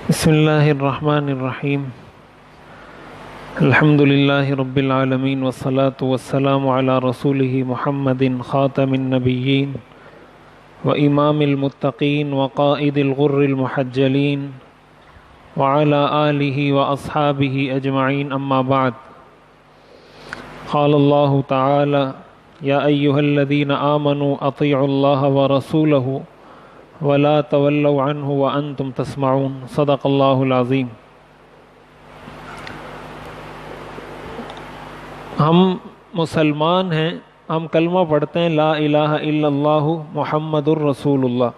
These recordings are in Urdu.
بسم اللہ الرحمن الرحیم الحمد للہ رب العالمین والصلاة والسلام علی رسولہ محمد خاتم النبیین وامام المتقین وقائد الغر المحجلین وعلی آلہ واصحابہ اجمعین اما بعد قال اللہ تعالی یا ایہا الذین آمنوا اطیعوا اللہ ورسولہ ولا تولوا عنہ وانتم تسمعون صدق اللہ العظیم۔ ہم مسلمان ہیں، ہم کلمہ پڑھتے ہیں لا الہ الا اللہ محمد الرسول اللہ۔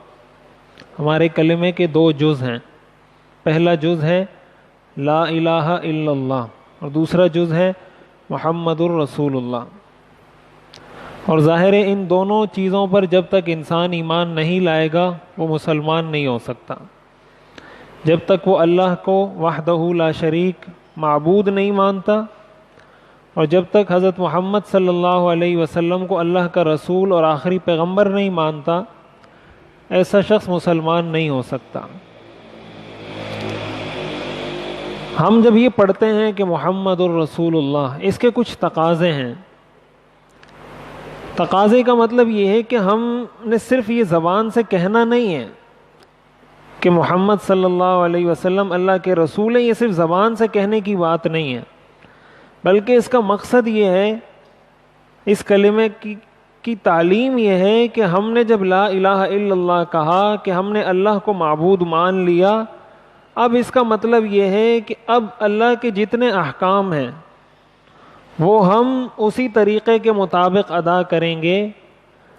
ہمارے کلمے کے دو جز ہیں، پہلا جز ہے لا الہ الا اللہ اور دوسرا جز ہے محمد الرسول اللہ۔ اور ظاہر ہے ان دونوں چیزوں پر جب تک انسان ایمان نہیں لائے گا وہ مسلمان نہیں ہو سکتا۔ جب تک وہ اللہ کو وحدہ لا شریک معبود نہیں مانتا اور جب تک حضرت محمد صلی اللہ علیہ وسلم کو اللہ کا رسول اور آخری پیغمبر نہیں مانتا، ایسا شخص مسلمان نہیں ہو سکتا۔ ہم جب یہ پڑھتے ہیں کہ محمد الرسول اللہ، اس کے کچھ تقاضے ہیں۔ تقاضے کا مطلب یہ ہے کہ ہم نے صرف یہ زبان سے کہنا نہیں ہے کہ محمد صلی اللہ علیہ وسلم اللہ کے رسول ہیں، یہ صرف زبان سے کہنے کی بات نہیں ہے، بلکہ اس کا مقصد یہ ہے، اس کلمے کی تعلیم یہ ہے کہ ہم نے جب لا الہ الا اللہ کہا کہ ہم نے اللہ کو معبود مان لیا، اب اس کا مطلب یہ ہے کہ اب اللہ کے جتنے احکام ہیں وہ ہم اسی طریقے کے مطابق ادا کریں گے،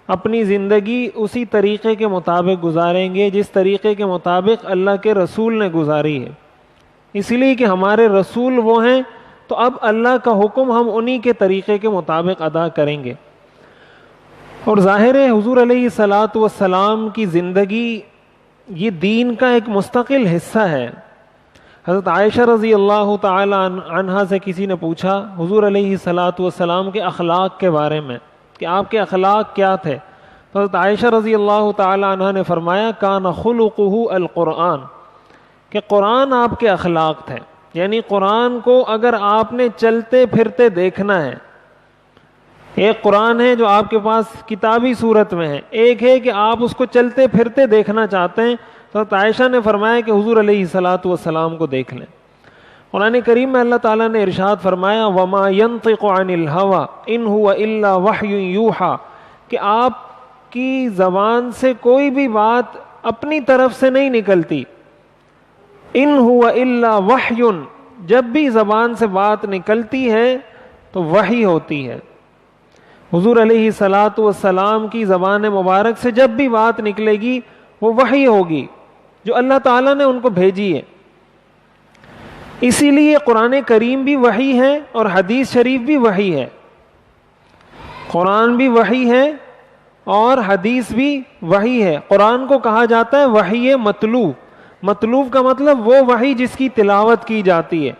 اپنی زندگی اسی طریقے کے مطابق گزاریں گے جس طریقے کے مطابق اللہ کے رسول نے گزاری ہے، اس لیے کہ ہمارے رسول وہ ہیں، تو اب اللہ کا حکم ہم انہی کے طریقے کے مطابق ادا کریں گے۔ اور ظاہر ہے حضور علیہ الصلاۃ والسلام کی زندگی یہ دین کا ایک مستقل حصہ ہے۔ حضرت عائشہ رضی اللہ تعالی عنہا سے کسی نے پوچھا حضور علیہ الصلاۃ والسلام کے اخلاق کے بارے میں کہ آپ کے اخلاق کیا تھے، تو حضرت عائشہ رضی اللہ تعالی عنہا نے فرمایا کان خلقہ القرآن، کہ قرآن آپ کے اخلاق تھے، یعنی قرآن کو اگر آپ نے چلتے پھرتے دیکھنا ہے، ایک قرآن ہے جو آپ کے پاس کتابی صورت میں ہے، ایک ہے کہ آپ اس کو چلتے پھرتے دیکھنا چاہتے ہیں، تو عائشہ نے فرمایا کہ حضور علیہ الصلاۃ والسلام کو دیکھ لیں۔ قرآن کریم میں اللہ تعالیٰ نے ارشاد فرمایا وَمَا يَنطِقُ عَنِ الْهَوَىٰ إِنْ هُوَ إِلَّا وَحْيٌ يُوحَىٰ، کہ آپ کی زبان سے کوئی بھی بات اپنی طرف سے نہیں نکلتی، إِنْ هُوَ إِلَّا وَحْيٌ، جب بھی زبان سے بات نکلتی ہے تو وحی ہوتی ہے۔ حضور علیہ الصلاۃ والسلام کی زبان مبارک سے جب بھی بات نکلے گی وہ وحی ہوگی جو اللہ تعالیٰ نے ان کو بھیجی ہے۔ اسی لیے قرآن کریم بھی وحی ہے اور حدیث شریف بھی وحی ہے، قرآن بھی وحی ہے اور حدیث بھی وحی ہے۔ قرآن کو کہا جاتا ہے وحی مطلوب، مطلوب کا مطلب وہ وحی جس کی تلاوت کی جاتی ہے۔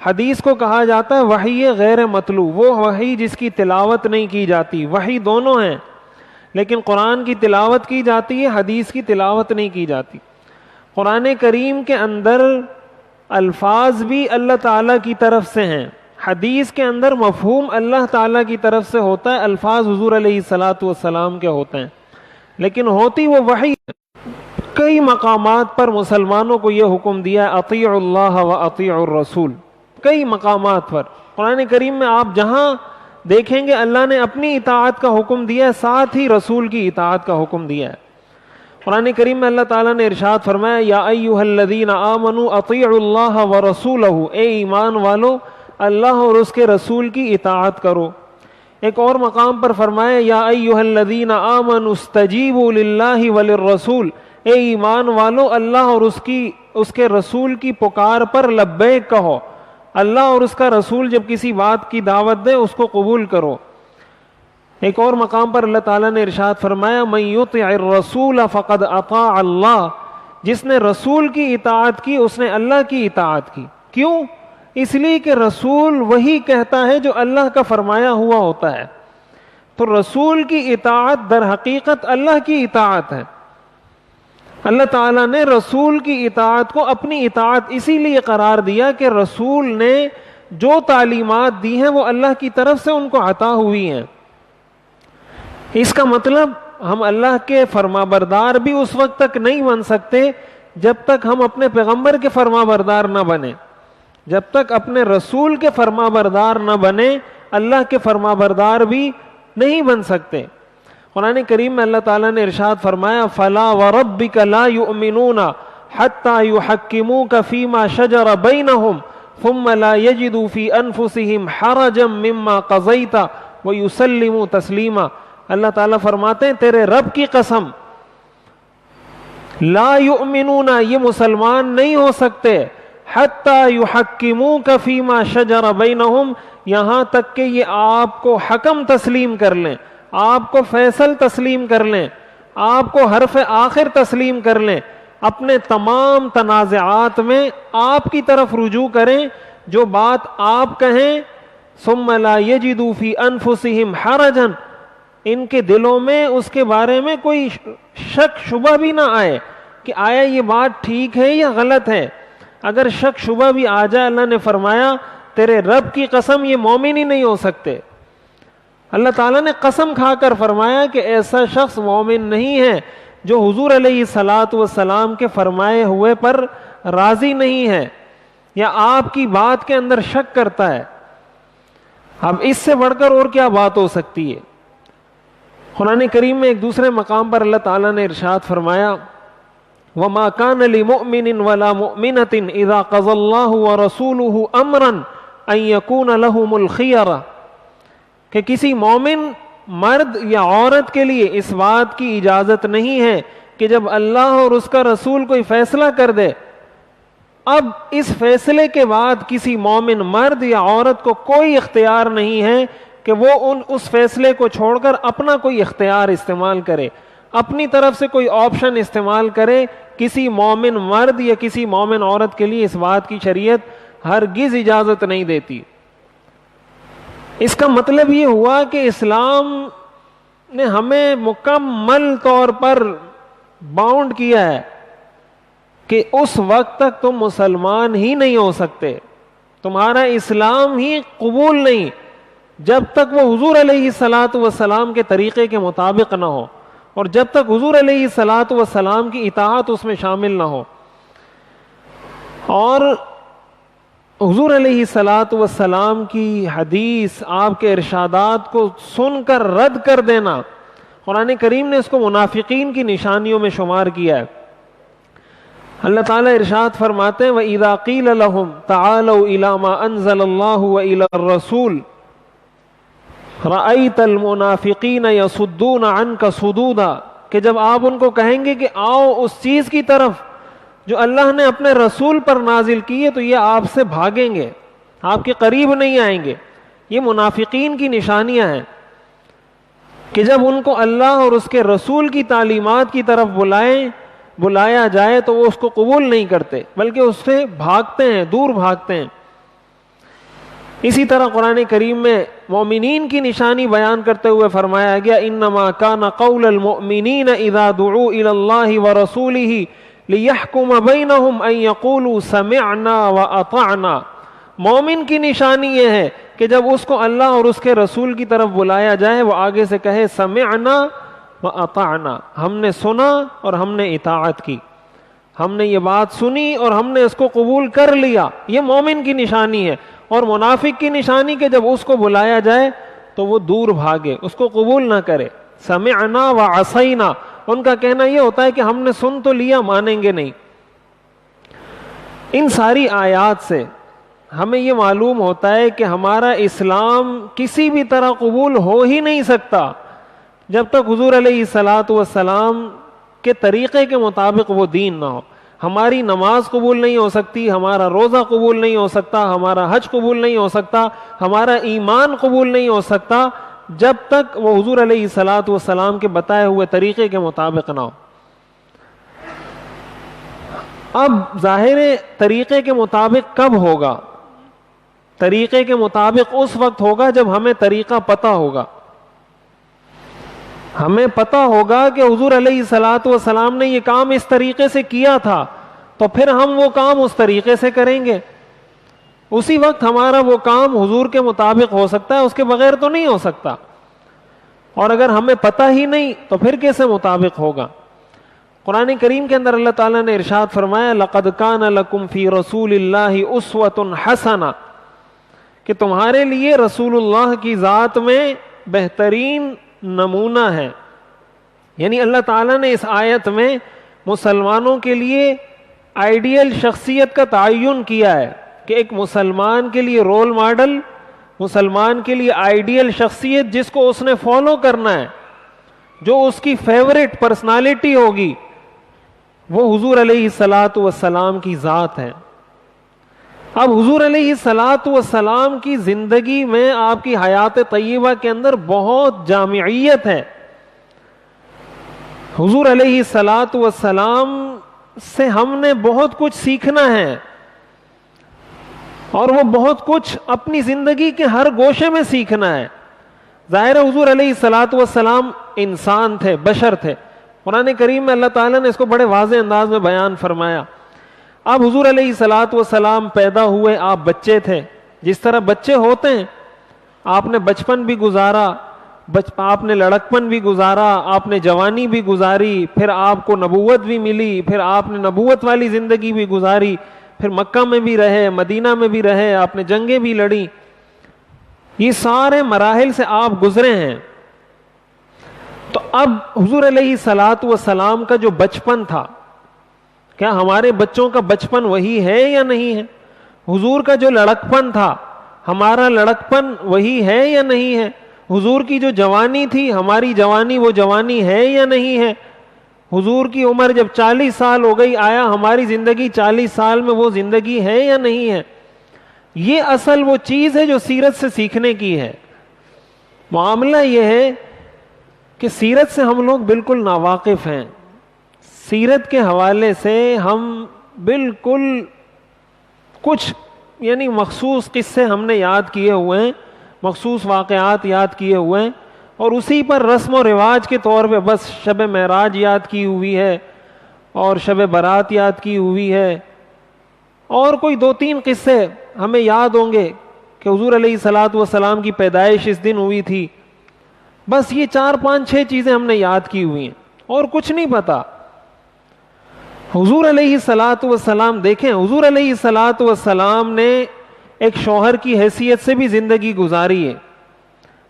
حدیث کو کہا جاتا ہے وحی غیر مطلوب، وہ وحی جس کی تلاوت نہیں کی جاتی۔ وحی دونوں ہیں، لیکن قرآن کی تلاوت کی جاتی ہے، حدیث کی تلاوت نہیں کی جاتی۔ قرآن کریم کے اندر الفاظ بھی اللہ تعالیٰ کی طرف سے ہیں، حدیث کے اندر مفہوم اللہ تعالیٰ کی طرف سے ہوتا ہے، الفاظ حضور علیہ الصلاۃ والسلام کے ہوتے ہیں، لیکن ہوتی وہ وحی۔ کئی مقامات پر مسلمانوں کو یہ حکم دیا ہے اطیعوا اللہ و اطیعوا الرسول، کئی مقامات پر قرآن کریم میں آپ جہاں دیکھیں گے اللہ نے اپنی اطاعت کا حکم دیا ہے، ساتھ ہی رسول کی اطاعت کا حکم دیا ہے۔ قرآن کریم میں اللہ تعالیٰ نے ارشاد فرمایا یا ایھا الذین آمنوا اطیعوا اللہ ورسولہ، اے ایمان والو اللہ اور اس کے رسول کی اطاعت کرو۔ ایک اور مقام پر فرمایا یا ایھا الذین آمنوا استجیبوا للہ وللرسول، اے ایمان والو اللہ اور اس کے رسول کی پکار پر لبیک کہو، اللہ اور اس کا رسول جب کسی بات کی دعوت دے اس کو قبول کرو۔ ایک اور مقام پر اللہ تعالیٰ نے ارشاد فرمایا من یطع الرسول فقد اطاع اللہ، جس نے رسول کی اطاعت کی اس نے اللہ کی اطاعت کی۔ کیوں؟ اس لیے کہ رسول وہی کہتا ہے جو اللہ کا فرمایا ہوا ہوتا ہے۔ تو رسول کی اطاعت در حقیقت اللہ کی اطاعت ہے. اللہ تعالیٰ نے رسول کی اطاعت کو اپنی اطاعت اسی لیے قرار دیا کہ رسول نے جو تعلیمات دی ہیں وہ اللہ کی طرف سے ان کو عطا ہوئی ہیں. اس کا مطلب ہم اللہ کے فرما بردار بھی اس وقت تک نہیں بن سکتے جب تک ہم اپنے پیغمبر کے فرما بردار نہ بنے. جب تک اپنے رسول کے فرما بردار نہ بنے اللہ کے فرما بردار بھی نہیں بن سکتے. قرآن کریم میں اللہ تعالیٰ نے ارشاد فرمایا فَلَا وَرَبِّكَ لَا يُؤْمِنُونَ حَتَّى يُحَكِّمُوكَ فِي مَا شَجَرَ بَيْنَهُمْ ثُمَّ لَا يَجِدُوا فِي أَنفُسِهِمْ حَرَجًا مِمَّا قَضَيْتَ وَيُسَلِّمُوا تَسْلِيمًا. اللہ تعالیٰ فرماتے ہیں تیرے رب کی قسم لا یؤمنون یہ مسلمان نہیں ہو سکتے حتی یحکموک فیما شجر بینہم یہاں تک کہ یہ آپ کو حکم تسلیم کر لیں, آپ کو فیصل تسلیم کر لیں, آپ کو حرف آخر تسلیم کر لیں, اپنے تمام تنازعات میں آپ کی طرف رجوع کریں, جو بات آپ کہیں ثم لا یجدوا فی انفسہم حرجا ان کے دلوں میں اس کے بارے میں کوئی شک شبہ بھی نہ آئے کہ آیا یہ بات ٹھیک ہے یا غلط ہے. اگر شک شبہ بھی آ جائے اللہ نے فرمایا تیرے رب کی قسم یہ مومن ہی نہیں ہو سکتے. اللہ تعالیٰ نے قسم کھا کر فرمایا کہ ایسا شخص مومن نہیں ہے جو حضور علیہ الصلاۃ والسلام کے فرمائے ہوئے پر راضی نہیں ہے یا آپ کی بات کے اندر شک کرتا ہے. اب اس سے بڑھ کر اور کیا بات ہو سکتی ہے. قرآن کریم میں ایک دوسرے مقام پر اللہ تعالیٰ نے ارشاد فرمایا وَمَا كَانَ لِمُؤْمِنٍ وَلَا مُؤْمِنَةٍ إِذَا قَضَى اللَّهُ وَرَسُولُهُ أَمْرًا أَن يَكُونَ لَهُمُ الْخِيَرَةُ کہ کسی مومن مرد یا عورت کے لیے اس بات کی اجازت نہیں ہے کہ جب اللہ اور اس کا رسول کوئی فیصلہ کر دے اب اس فیصلے کے بعد کسی مومن مرد یا عورت کو کوئی اختیار نہیں ہے کہ وہ اس فیصلے کو چھوڑ کر اپنا کوئی اختیار استعمال کرے, اپنی طرف سے کوئی آپشن استعمال کرے. کسی مومن مرد یا کسی مومن عورت کے لیے اس بات کی شریعت ہرگز اجازت نہیں دیتی. اس کا مطلب یہ ہوا کہ اسلام نے ہمیں مکمل طور پر باؤنڈ کیا ہے کہ اس وقت تک تم مسلمان ہی نہیں ہو سکتے, تمہارا اسلام ہی قبول نہیں جب تک وہ حضور علیہ الصلاۃ والسلام کے طریقے کے مطابق نہ ہو اور جب تک حضور علیہ الصلاۃ والسلام کی اطاعت اس میں شامل نہ ہو. اور حضور علیہ الصلاۃ والسلام کی حدیث آپ کے ارشادات کو سن کر رد کر دینا قرآن کریم نے اس کو منافقین کی نشانیوں میں شمار کیا ہے. اللہ تعالیٰ ارشاد فرماتے ہیں وَإِذَا قِيلَ لَهُمْ تَعَالَوْا إِلَى مَا أَنزَلَ اللَّهُ وَإِلَى الرَّسُولِ رَأَيْتَ الْمُنَافِقِينَ يَصُدُّونَ عَنْكَ صُدُودًا کہ جب آپ ان کو کہیں گے کہ آؤ اس چیز کی طرف جو اللہ نے اپنے رسول پر نازل کی ہے تو یہ آپ سے بھاگیں گے, آپ کے قریب نہیں آئیں گے. یہ منافقین کی نشانیاں ہیں کہ جب ان کو اللہ اور اس کے رسول کی تعلیمات کی طرف بلایا جائے تو وہ اس کو قبول نہیں کرتے بلکہ اس سے بھاگتے ہیں, دور بھاگتے ہیں. اسی طرح قرآن کریم میں مومنین کی نشانی بیان کرتے ہوئے فرمایا گیا انما کان قول المؤمنین اذا دعوا الى اللہ ورسولہ لیحکم بینہم ان یقولوا سمعنا واطعنا. مومن کی نشانی یہ ہے کہ جب اس کو اللہ اور اس کے رسول کی طرف بلایا جائے وہ آگے سے کہے سمعنا واطعنا, ہم نے سنا اور ہم نے اطاعت کی, ہم نے یہ بات سنی اور ہم نے اس کو قبول کر لیا. یہ مومن کی نشانی ہے. اور منافق کی نشانی کہ جب اس کو بلایا جائے تو وہ دور بھاگے, اس کو قبول نہ کرے. سمعنا وعصینا, ان کا کہنا یہ ہوتا ہے کہ ہم نے سن تو لیا مانیں گے نہیں. ان ساری آیات سے ہمیں یہ معلوم ہوتا ہے کہ ہمارا اسلام کسی بھی طرح قبول ہو ہی نہیں سکتا جب تک حضور علیہ الصلاۃ والسلام کے طریقے کے مطابق وہ دین نہ ہو. ہماری نماز قبول نہیں ہو سکتی, ہمارا روزہ قبول نہیں ہو سکتا, ہمارا حج قبول نہیں ہو سکتا, ہمارا ایمان قبول نہیں ہو سکتا جب تک وہ حضور علیہ الصلاۃ والسلام کے بتائے ہوئے طریقے کے مطابق نہ ہو. اب ظاہر طریقے کے مطابق کب ہوگا؟ طریقے کے مطابق اس وقت ہوگا جب ہمیں طریقہ پتہ ہوگا. ہمیں پتہ ہوگا کہ حضور علیہ الصلوۃ والسلام نے یہ کام اس طریقے سے کیا تھا تو پھر ہم وہ کام اس طریقے سے کریں گے. اسی وقت ہمارا وہ کام حضور کے مطابق ہو سکتا ہے, اس کے بغیر تو نہیں ہو سکتا. اور اگر ہمیں پتہ ہی نہیں تو پھر کیسے مطابق ہوگا؟ قرآن کریم کے اندر اللہ تعالیٰ نے ارشاد فرمایا لَقَدْ كَانَ لَكُمْ فِي رَسُولِ اللَّهِ أُسْوَةٌ حَسَنَةٌ, کہ تمہارے لیے رسول اللہ کی ذات میں بہترین نمونہ ہے. یعنی اللہ تعالیٰ نے اس آیت میں مسلمانوں کے لیے آئیڈیل شخصیت کا تعین کیا ہے کہ ایک مسلمان کے لیے رول ماڈل, مسلمان کے لیے آئیڈیل شخصیت جس کو اس نے فالو کرنا ہے, جو اس کی فیورٹ پرسنالٹی ہوگی, وہ حضور علیہ الصلوۃ والسلام کی ذات ہے. اب حضور علیہ الصلوۃ والسلام کی زندگی میں, آپ کی حیات طیبہ کے اندر بہت جامعیت ہے. حضور علیہ الصلوۃ والسلام سے ہم نے بہت کچھ سیکھنا ہے, اور وہ بہت کچھ اپنی زندگی کے ہر گوشے میں سیکھنا ہے. ظاہر حضور علیہ الصلوۃ والسلام انسان تھے, بشر تھے. قرآن کریم میں اللہ تعالیٰ نے اس کو بڑے واضح انداز میں بیان فرمایا. اب حضور علیہ الصلوۃ والسلام پیدا ہوئے, آپ بچے تھے, جس طرح بچے ہوتے ہیں. آپ نے بچپن بھی گزارا, آپ نے لڑکپن بھی گزارا, آپ نے جوانی بھی گزاری, پھر آپ کو نبوت بھی ملی, پھر آپ نے نبوت والی زندگی بھی گزاری, پھر مکہ میں بھی رہے, مدینہ میں بھی رہے, آپ نے جنگیں بھی لڑی. یہ سارے مراحل سے آپ گزرے ہیں. تو اب حضور علیہ الصلوۃ والسلام کا جو بچپن تھا, کیا ہمارے بچوں کا بچپن وہی ہے یا نہیں ہے؟ حضور کا جو لڑکپن تھا, ہمارا لڑکپن وہی ہے یا نہیں ہے؟ حضور کی جو جوانی تھی, ہماری جوانی وہ جوانی ہے یا نہیں ہے؟ حضور کی عمر جب 40 سال ہو گئی, آیا ہماری زندگی 40 سال میں وہ زندگی ہے یا نہیں ہے؟ یہ اصل وہ چیز ہے جو سیرت سے سیکھنے کی ہے. معاملہ یہ ہے کہ سیرت سے ہم لوگ بالکل ناواقف ہیں. سیرت کے حوالے سے ہم بالکل کچھ یعنی مخصوص قصے ہم نے یاد کیے ہوئے ہیں, مخصوص واقعات یاد کیے ہوئے ہیں, اور اسی پر رسم و رواج کے طور پہ بس شب معراج یاد کی ہوئی ہے, اور شب برات یاد کی ہوئی ہے, اور کوئی 2-3 قصے ہمیں یاد ہوں گے کہ حضور علیہ الصلوۃ والسلام کی پیدائش اس دن ہوئی تھی. بس یہ 4-5-6 چیزیں ہم نے یاد کی ہوئی ہیں, اور کچھ نہیں پتا. حضور علیہ الصلوۃ والسلام دیکھیں, حضور علیہ الصلوۃ والسلام نے ایک شوہر کی حیثیت سے بھی زندگی گزاری ہے.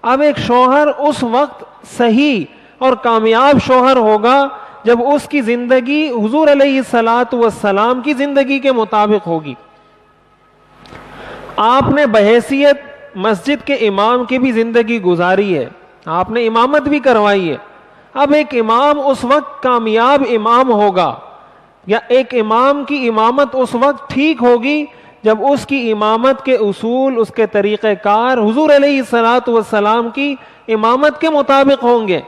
اب ایک شوہر اس وقت صحیح اور کامیاب شوہر ہوگا جب اس کی زندگی حضور علیہ الصلوۃ والسلام کی زندگی کے مطابق ہوگی. آپ نے بحیثیت مسجد کے امام کی بھی زندگی گزاری ہے, آپ نے امامت بھی کروائی ہے. اب ایک امام اس وقت کامیاب امام ہوگا, یا ایک امام کی امامت اس وقت ٹھیک ہوگی جب اس کی امامت کے اصول, اس کے طریقہ کار حضور علیہ الصلوۃ والسلام کی امامت کے مطابق ہوں گے.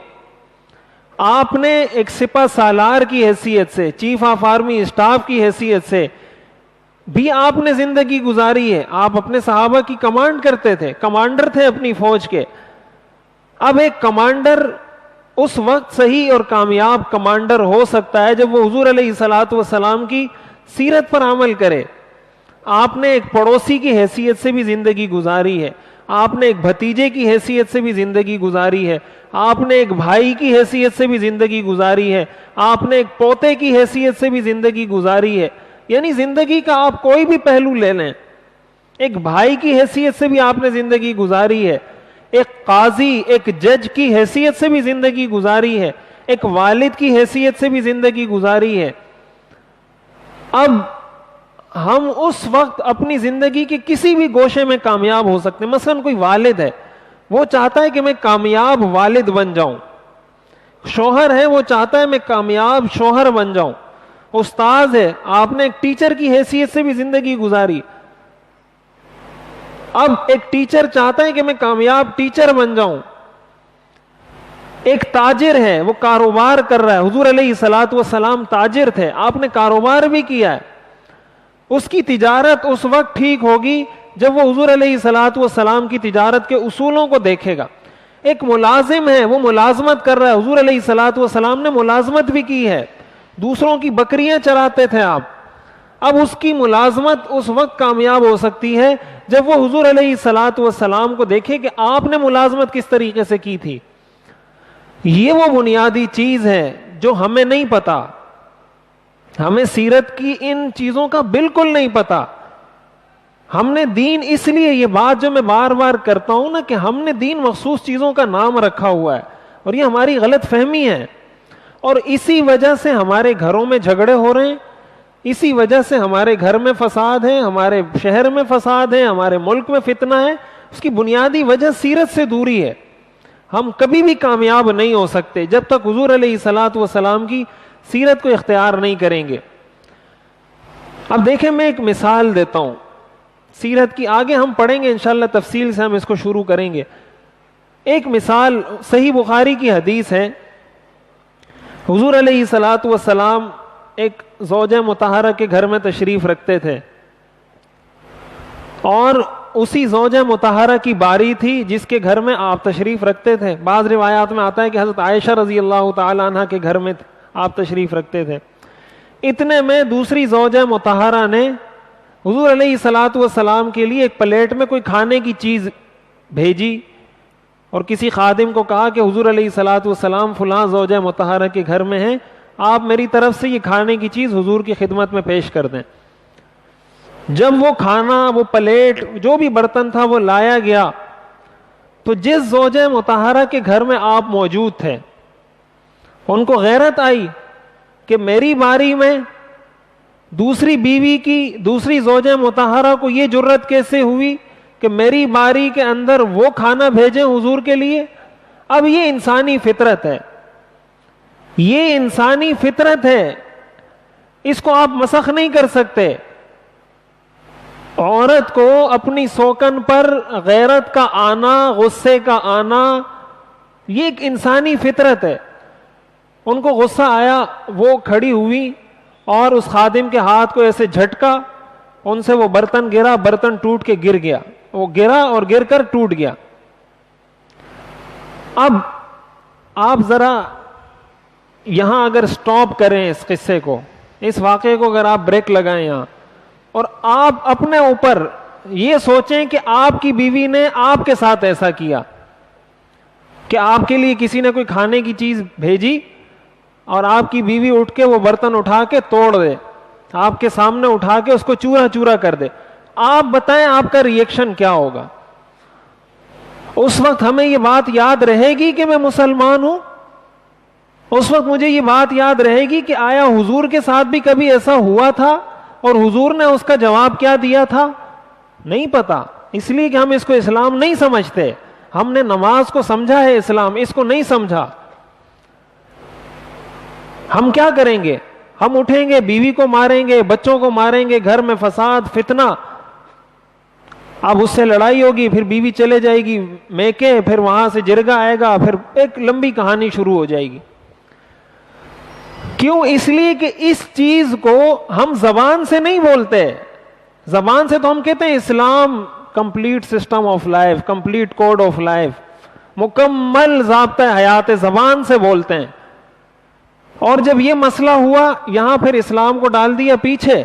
آپ نے ایک سپہ سالار کی حیثیت سے, چیف آف آرمی اسٹاف کی حیثیت سے بھی آپ نے زندگی گزاری ہے. آپ اپنے صحابہ کی کمانڈ کرتے تھے, کمانڈر تھے اپنی فوج کے. اب ایک کمانڈر اس وقت صحیح اور کامیاب کمانڈر ہو سکتا ہے جب وہ حضور علیہ الصلوۃ والسلام کی سیرت پر عمل کرے. آپ نے ایک پڑوسی کی حیثیت سے بھی زندگی گزاری ہے, آپ نے ایک بھتیجے کی حیثیت سے بھی زندگی گزاری ہے, آپ نے ایک بھائی کی حیثیت سے بھی زندگی گزاری ہے, آپ نے ایک پوتے کی حیثیت سے بھی زندگی گزاری ہے. یعنی زندگی کا آپ کوئی بھی پہلو لے لیں, ایک بھائی کی حیثیت سے بھی آپ نے زندگی گزاری ہے, ایک قاضی, ایک جج کی حیثیت سے بھی زندگی گزاری ہے, ایک والد کی حیثیت سے بھی زندگی گزاری ہے. اب ہم اس وقت اپنی زندگی کے کسی بھی گوشے میں کامیاب ہو سکتے ہیں. مثلا کوئی والد ہے, وہ چاہتا ہے کہ میں کامیاب والد بن جاؤں. شوہر ہے, وہ چاہتا ہے میں کامیاب شوہر بن جاؤں. استاد ہے, آپ نے ایک ٹیچر کی حیثیت سے بھی زندگی گزاری. اب ایک ٹیچر چاہتا ہے کہ میں کامیاب ٹیچر بن جاؤں. ایک تاجر ہے, وہ کاروبار کر رہا ہے. حضور علیہ الصلوۃ والسلام تاجر تھے, آپ نے کاروبار بھی کیا ہے. اس کی تجارت اس وقت ٹھیک ہوگی جب وہ حضور علیہ الصلوۃ والسلام کی تجارت کے اصولوں کو دیکھے گا. ایک ملازم ہے، وہ ملازمت کر رہا ہے. حضور علیہ الصلوۃ والسلام نے ملازمت بھی کی ہے، دوسروں کی بکریاں چراتے تھے آپ. اب اس کی ملازمت اس وقت کامیاب ہو سکتی ہے جب وہ حضور علیہ الصلوۃ والسلام کو دیکھے کہ آپ نے ملازمت کس طریقے سے کی تھی. یہ وہ بنیادی چیز ہے جو ہمیں نہیں پتا. ہمیں سیرت کی ان چیزوں کا بالکل نہیں پتا. ہم نے دین، اس لیے یہ بات جو میں بار بار کرتا ہوں نا کہ ہم نے دین مخصوص چیزوں کا نام رکھا ہوا ہے، اور یہ ہماری غلط فہمی ہے. اور اسی وجہ سے ہمارے گھروں میں جھگڑے ہو رہے ہیں، اسی وجہ سے ہمارے گھر میں فساد ہے، ہمارے شہر میں فساد ہے، ہمارے ملک میں فتنہ ہے. اس کی بنیادی وجہ سیرت سے دوری ہے. ہم کبھی بھی کامیاب نہیں ہو سکتے جب تک حضور علیہ الصلوۃ والسلام کی سیرت کو اختیار نہیں کریں گے. اب دیکھیں، میں ایک مثال دیتا ہوں سیرت کی، آگے ہم پڑھیں گے انشاءاللہ تفصیل سے، ہم اس کو شروع کریں گے. ایک مثال صحیح بخاری کی حدیث ہے. حضور علیہ الصلوۃ والسلام ایک زوجہ مطہرہ کے گھر میں تشریف رکھتے تھے، اور اسی زوجہ مطہرہ کی باری تھی جس کے گھر میں آپ تشریف رکھتے تھے. بعض روایات میں آتا ہے کہ حضرت عائشہ رضی اللہ تعالی عنہ کے گھر میں آپ تشریف رکھتے تھے. اتنے میں دوسری زوجہ مطہرہ نے حضور علیہ الصلوۃ والسلام کے لیے ایک پلیٹ میں کوئی کھانے کی چیز بھیجی، اور کسی خادم کو کہا کہ حضور علیہ الصلوۃ والسلام فلاں زوجہ مطہرہ کے گھر میں ہیں، آپ میری طرف سے یہ کھانے کی چیز حضور کی خدمت میں پیش کر دیں. جب وہ کھانا، وہ پلیٹ، جو بھی برتن تھا وہ لایا گیا، تو جس زوجہ مطہرہ کے گھر میں آپ موجود تھے ان کو غیرت آئی کہ میری باری میں دوسری بیوی کی، دوسری زوجہ مطہرہ کو یہ جرت کیسے ہوئی کہ میری باری کے اندر وہ کھانا بھیجیں حضور کے لیے. اب یہ انسانی فطرت ہے، یہ انسانی فطرت ہے، اس کو آپ مسخ نہیں کر سکتے. عورت کو اپنی سوکن پر غیرت کا آنا، غصے کا آنا، یہ ایک انسانی فطرت ہے. ان کو غصہ آیا، وہ کھڑی ہوئی اور اس خادم کے ہاتھ کو ایسے جھٹکا، ان سے وہ برتن گرا، برتن ٹوٹ کے گر گیا، وہ گرا اور گر کر ٹوٹ گیا. اب آپ ذرا یہاں اگر سٹاپ کریں اس قصے کو، اس واقعے کو اگر آپ بریک لگائیں یہاں، اور آپ اپنے اوپر یہ سوچیں کہ آپ کی بیوی نے آپ کے ساتھ ایسا کیا کہ آپ کے لیے کسی نے کوئی کھانے کی چیز بھیجی اور آپ کی بیوی اٹھ کے وہ برتن اٹھا کے توڑ دے، آپ کے سامنے اٹھا کے اس کو چورا چورا کر دے. آپ بتائیں آپ کا ریئیکشن کیا ہوگا؟ اس وقت ہمیں یہ بات یاد رہے گی کہ میں مسلمان ہوں؟ اس وقت مجھے یہ بات یاد رہے گی کہ آیا حضور کے ساتھ بھی کبھی ایسا ہوا تھا اور حضور نے اس کا جواب کیا دیا تھا؟ نہیں پتا، اس لیے کہ ہم اس کو اسلام نہیں سمجھتے. ہم نے نماز کو سمجھا ہے اسلام، اس کو نہیں سمجھا. ہم کیا کریں گے؟ ہم اٹھیں گے، بیوی کو ماریں گے، بچوں کو ماریں گے، گھر میں فساد فتنہ، اب اس سے لڑائی ہوگی، پھر بیوی چلے جائے گی میکے، پھر وہاں سے جرگا آئے گا، پھر ایک لمبی کہانی شروع ہو جائے گی. کیوں؟ اس لیے کہ اس چیز کو ہم زبان سے نہیں بولتے. زبان سے تو ہم کہتے ہیں Islam complete system of life, complete code of life, مکمل ضابطہ حیات، زبان سے بولتے ہیں. اور جب یہ مسئلہ ہوا، یہاں پھر اسلام کو ڈال دیا پیچھے.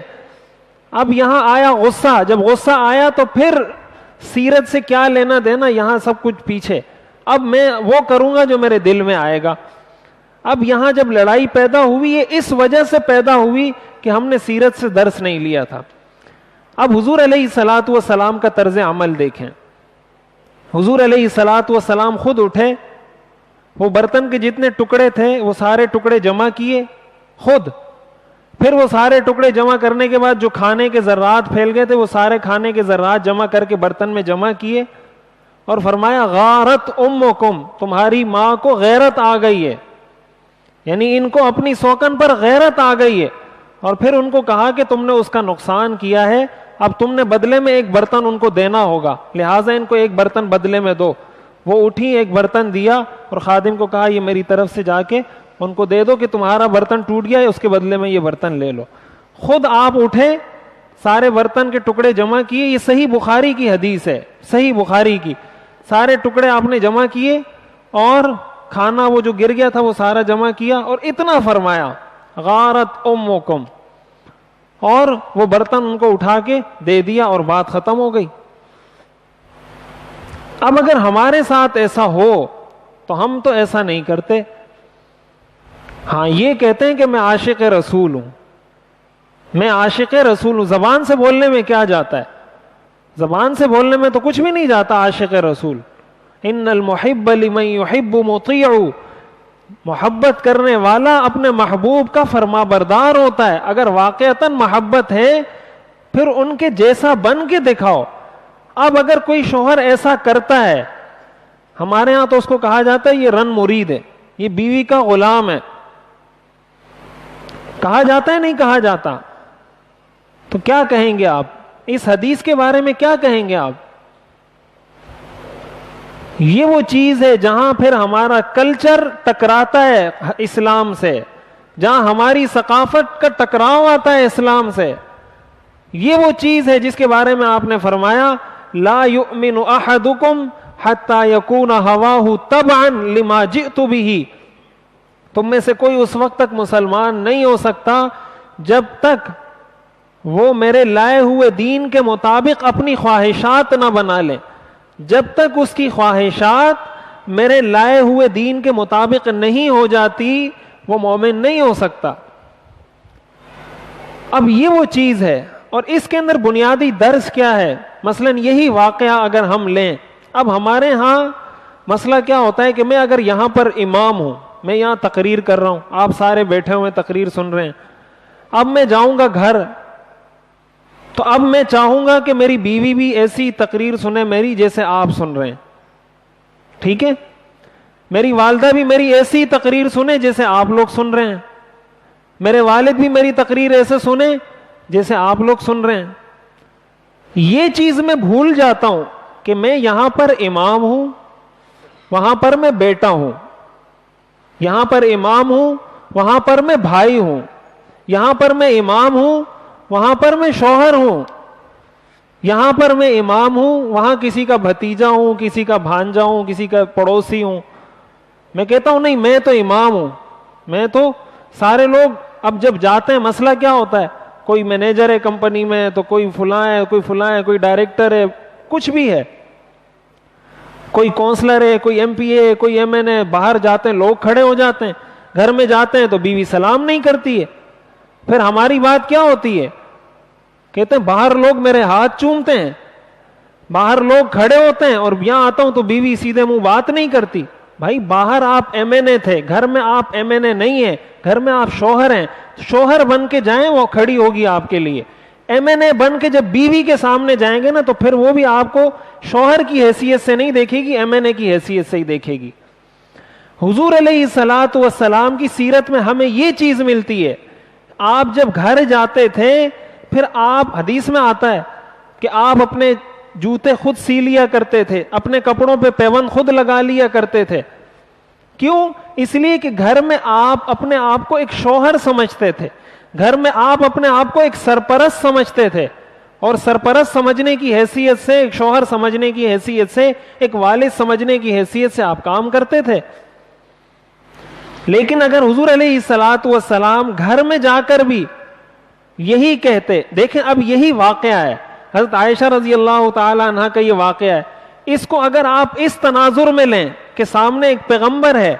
اب یہاں آیا غصہ، جب غصہ آیا تو پھر سیرت سے کیا لینا دینا، یہاں سب کچھ پیچھے. اب میں وہ کروں گا جو میرے دل میں آئے گا. اب یہاں جب لڑائی پیدا ہوئی، یہ اس وجہ سے پیدا ہوئی کہ ہم نے سیرت سے درس نہیں لیا تھا. اب حضور علیہ الصلوۃ والسلام کا طرز عمل دیکھیں. حضور علیہ الصلوۃ والسلام خود اٹھے، وہ برتن کے جتنے ٹکڑے تھے وہ سارے ٹکڑے جمع کیے خود. پھر وہ سارے ٹکڑے جمع کرنے کے بعد جو کھانے کے ذرات پھیل گئے تھے وہ سارے کھانے کے ذرات جمع کر کے برتن میں جمع کیے، اور فرمایا غارت امکم، تمہاری ماں کو غیرت آ گئی ہے، یعنی ان کو اپنی سوکن پر غیرت آ گئی ہے. اور پھر ان کو کہا کہ تم نے اس کا نقصان کیا ہے، اب تم نے بدلے میں ایک برتن ان کو دینا ہوگا، لہٰذا ان کو ایک برتن بدلے میں دو. وہ اٹھی، ایک برتن دیا، اور خادم کو کہا یہ میری طرف سے جا کے ان کو دے دو کہ تمہارا برتن ٹوٹ گیا ہے، اس کے بدلے میں یہ برتن لے لو. خود آپ اٹھے، سارے برتن کے ٹکڑے جمع کیے. یہ صحیح بخاری کی حدیث ہے، صحیح بخاری کی. سارے ٹکڑے آپ نے جمع کیے اور کھانا وہ جو گر گیا تھا وہ سارا جمع کیا اور اتنا فرمایا غارت امکم، اور وہ برتن ان کو اٹھا کے دے دیا اور بات ختم ہو گئی. اب اگر ہمارے ساتھ ایسا ہو تو ہم تو ایسا نہیں کرتے. ہاں یہ کہتے ہیں کہ میں عاشق رسول ہوں، میں عاشق رسول ہوں. زبان سے بولنے میں کیا جاتا ہے؟ زبان سے بولنے میں تو کچھ بھی نہیں جاتا عاشق رسول. ان المحب لمن يحب مطیع، محبت کرنے والا اپنے محبوب کا فرما بردار ہوتا ہے. اگر واقعتاً محبت ہے پھر ان کے جیسا بن کے دکھاؤ. اب اگر کوئی شوہر ایسا کرتا ہے، ہمارے ہاں تو اس کو کہا جاتا ہے یہ رن مرید ہے، یہ بیوی کا غلام ہے. کہا جاتا ہے نہیں کہا جاتا؟ تو کیا کہیں گے آپ اس حدیث کے بارے میں؟ کیا کہیں گے آپ؟ یہ وہ چیز ہے جہاں پھر ہمارا کلچر ٹکراتا ہے اسلام سے، جہاں ہماری ثقافت کا ٹکراؤ آتا ہے اسلام سے. یہ وہ چیز ہے جس کے بارے میں آپ نے فرمایا لا یؤمن احدکم حتی یکون ہواہ تبعا لما جئت بہ. تم میں سے کوئی اس وقت تک مسلمان نہیں ہو سکتا جب تک وہ میرے لائے ہوئے دین کے مطابق اپنی خواہشات نہ بنا لے. جب تک اس کی خواہشات میرے لائے ہوئے دین کے مطابق نہیں ہو جاتی وہ مومن نہیں ہو سکتا. اب یہ وہ چیز ہے، اور اس کے اندر بنیادی درس کیا ہے؟ مثلا یہی واقعہ اگر ہم لیں، اب ہمارے ہاں مسئلہ کیا ہوتا ہے کہ میں اگر یہاں پر امام ہوں، میں یہاں تقریر کر رہا ہوں، آپ سارے بیٹھے ہوئے تقریر سن رہے ہیں. اب میں جاؤں گا گھر تو اب میں چاہوں گا کہ میری بیوی بھی ایسی تقریر سنے میری جیسے آپ سن رہے ہیں. ٹھیک ہے؟ میری والدہ بھی میری ایسی تقریر سنے جیسے آپ لوگ سن رہے ہیں. میرے والد بھی میری تقریر ایسے سنے جیسے آپ لوگ سن رہے ہیں. یہ چیز میں بھول جاتا ہوں کہ میں یہاں پر امام ہوں، وہاں پر میں بیٹا ہوں. یہاں پر امام ہوں، وہاں پر میں بھائی ہوں. یہاں پر میں امام ہوں، وہاں پر میں شوہر ہوں. یہاں پر میں امام ہوں، وہاں کسی کا بھتیجا ہوں، کسی کا بھانجا ہوں، کسی کا پڑوسی ہوں. میں کہتا ہوں نہیں میں تو امام ہوں، میں تو سارے لوگ. اب جب جاتے ہیں مسئلہ کیا ہوتا ہے؟ کوئی مینیجر ہے کمپنی میں تو کوئی فلاں ہے، کوئی فلاں ہے، کوئی ڈائریکٹر ہے، کچھ بھی ہے، کوئی کونسلر ہے، کوئی ایم پی اے، کوئی ایم این اے. باہر جاتے ہیں لوگ کھڑے ہو جاتے ہیں، گھر میں جاتے ہیں تو بیوی سلام نہیں کرتی ہے. پھر ہماری بات کیا ہوتی ہے؟ کہتے ہیں باہر لوگ میرے ہاتھ چومتے ہیں، باہر لوگ کھڑے ہوتے ہیں، اور یہاں آتا ہوں تو بیوی سیدھے منہ بات نہیں کرتی. بھائی باہر آپ ایم این اے تھے، گھر میں آپ ایم این اے نہیں ہیں، گھر میں آپ شوہر ہیں. شوہر بن کے جائیں وہ کھڑی ہوگی آپ کے لیے. ایم این اے بن کے جب بیوی کے سامنے جائیں گے نا تو پھر وہ بھی آپ کو شوہر کی حیثیت سے نہیں دیکھے گی، ایم این اے کی حیثیت سے ہی دیکھے گی. حضور علیہ الصلوۃ والسلام کی سیرت میں ہمیں یہ چیز ملتی ہے. آپ جب گھر جاتے تھے پھر آپ، حدیث میں آتا ہے کہ آپ اپنے جوتے خود سی لیا کرتے تھے، اپنے کپڑوں پہ پیوند خود لگا لیا کرتے تھے. کیوں؟ اس لیے کہ گھر میں آپ اپنے آپ کو ایک شوہر سمجھتے تھے، گھر میں آپ اپنے آپ کو ایک سرپرست سمجھتے تھے، اور سرپرست سمجھنے کی حیثیت سے، ایک شوہر سمجھنے کی حیثیت سے، ایک والد سمجھنے کی حیثیت سے آپ کام کرتے تھے. لیکن اگر حضور علیہ الصلوۃ والسلام گھر میں جا کر بھی یہی کہتے، دیکھیں اب یہی واقعہ ہے، حضرت عائشہ رضی اللہ تعالی عنہ کا یہ واقعہ ہے. اس کو اگر آپ اس تناظر میں لیں کہ سامنے ایک پیغمبر ہے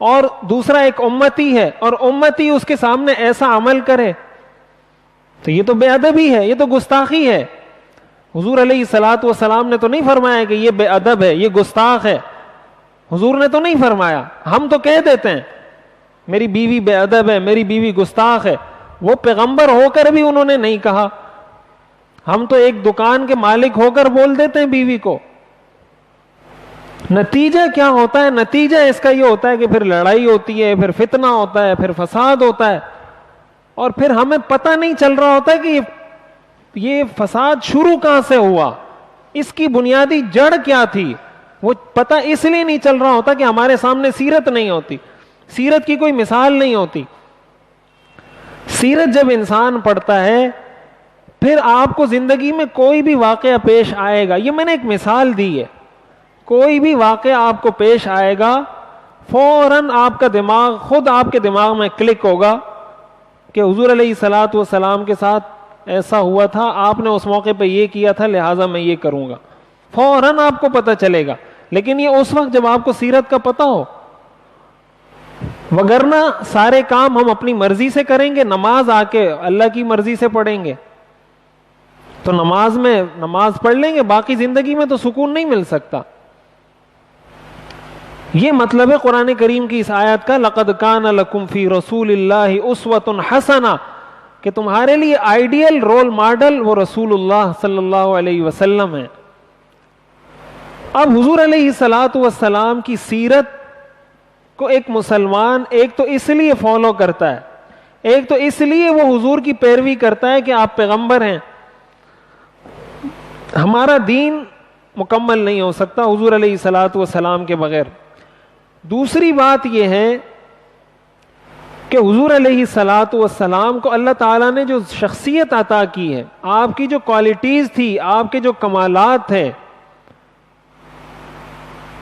اور دوسرا ایک امتی ہے، اور امتی اس کے سامنے ایسا عمل کرے تو یہ تو بے ادبی ہے، یہ تو گستاخی ہے. حضور علیہ الصلوۃ والسلام نے تو نہیں فرمایا کہ یہ بے ادب ہے، یہ گستاخ ہے. حضور نے تو نہیں فرمایا. ہم تو کہہ دیتے ہیں میری بیوی بے ادب ہے، میری بیوی گستاخ ہے. وہ پیغمبر ہو کر بھی انہوں نے نہیں کہا. ہم تو ایک دکان کے مالک ہو کر بول دیتے ہیں بیوی کو. نتیجہ کیا ہوتا ہے؟ نتیجہ اس کا یہ ہوتا ہے کہ پھر لڑائی ہوتی ہے، پھر فتنہ ہوتا ہے، پھر فساد ہوتا ہے، اور پھر ہمیں پتہ نہیں چل رہا ہوتا کہ یہ فساد شروع کہاں سے ہوا، اس کی بنیادی جڑ کیا تھی. وہ پتہ اس لیے نہیں چل رہا ہوتا کہ ہمارے سامنے سیرت نہیں ہوتی، سیرت کی کوئی مثال نہیں ہوتی. سیرت جب انسان پڑھتا ہے پھر آپ کو زندگی میں کوئی بھی واقعہ پیش آئے گا. یہ میں نے ایک مثال دی ہے کوئی بھی واقعہ آپ کو پیش آئے گا فوراً آپ کا دماغ خود آپ کے دماغ میں کلک ہوگا کہ حضور علیہ الصلوۃ والسلام کے ساتھ ایسا ہوا تھا, آپ نے اس موقع پہ یہ کیا تھا, لہٰذا میں یہ کروں گا. فوراً آپ کو پتہ چلے گا. لیکن یہ اس وقت جب آپ کو سیرت کا پتہ ہو, وگرنہ سارے کام ہم اپنی مرضی سے کریں گے, نماز آ کے اللہ کی مرضی سے پڑھیں گے تو نماز پڑھ لیں گے, باقی زندگی میں تو سکون نہیں مل سکتا. یہ مطلب ہے قرآن کریم کی اس آیت کا, لَقَدْ كَانَ لَكُمْ فِي رَسُولِ اللَّهِ أُسْوَةٌ حَسَنَةٌ, کہ تمہارے لیے آئیڈیل رول ماڈل وہ رسول اللہ صلی اللہ علیہ وسلم ہے. اب حضور علیہ الصلوۃ والسلام کی سیرت کو ایک مسلمان ایک تو اس لیے فالو کرتا ہے, ایک تو اس لیے وہ حضور کی پیروی کرتا ہے کہ آپ پیغمبر ہیں. ہمارا دین مکمل نہیں ہو سکتا حضور علیہ الصلوۃ والسلام کے بغیر. دوسری بات یہ ہے کہ حضور علیہ الصلوۃ والسلام کو اللہ تعالیٰ نے جو شخصیت عطا کی ہے, آپ کی جو کوالٹیز تھی, آپ کے جو کمالات تھے,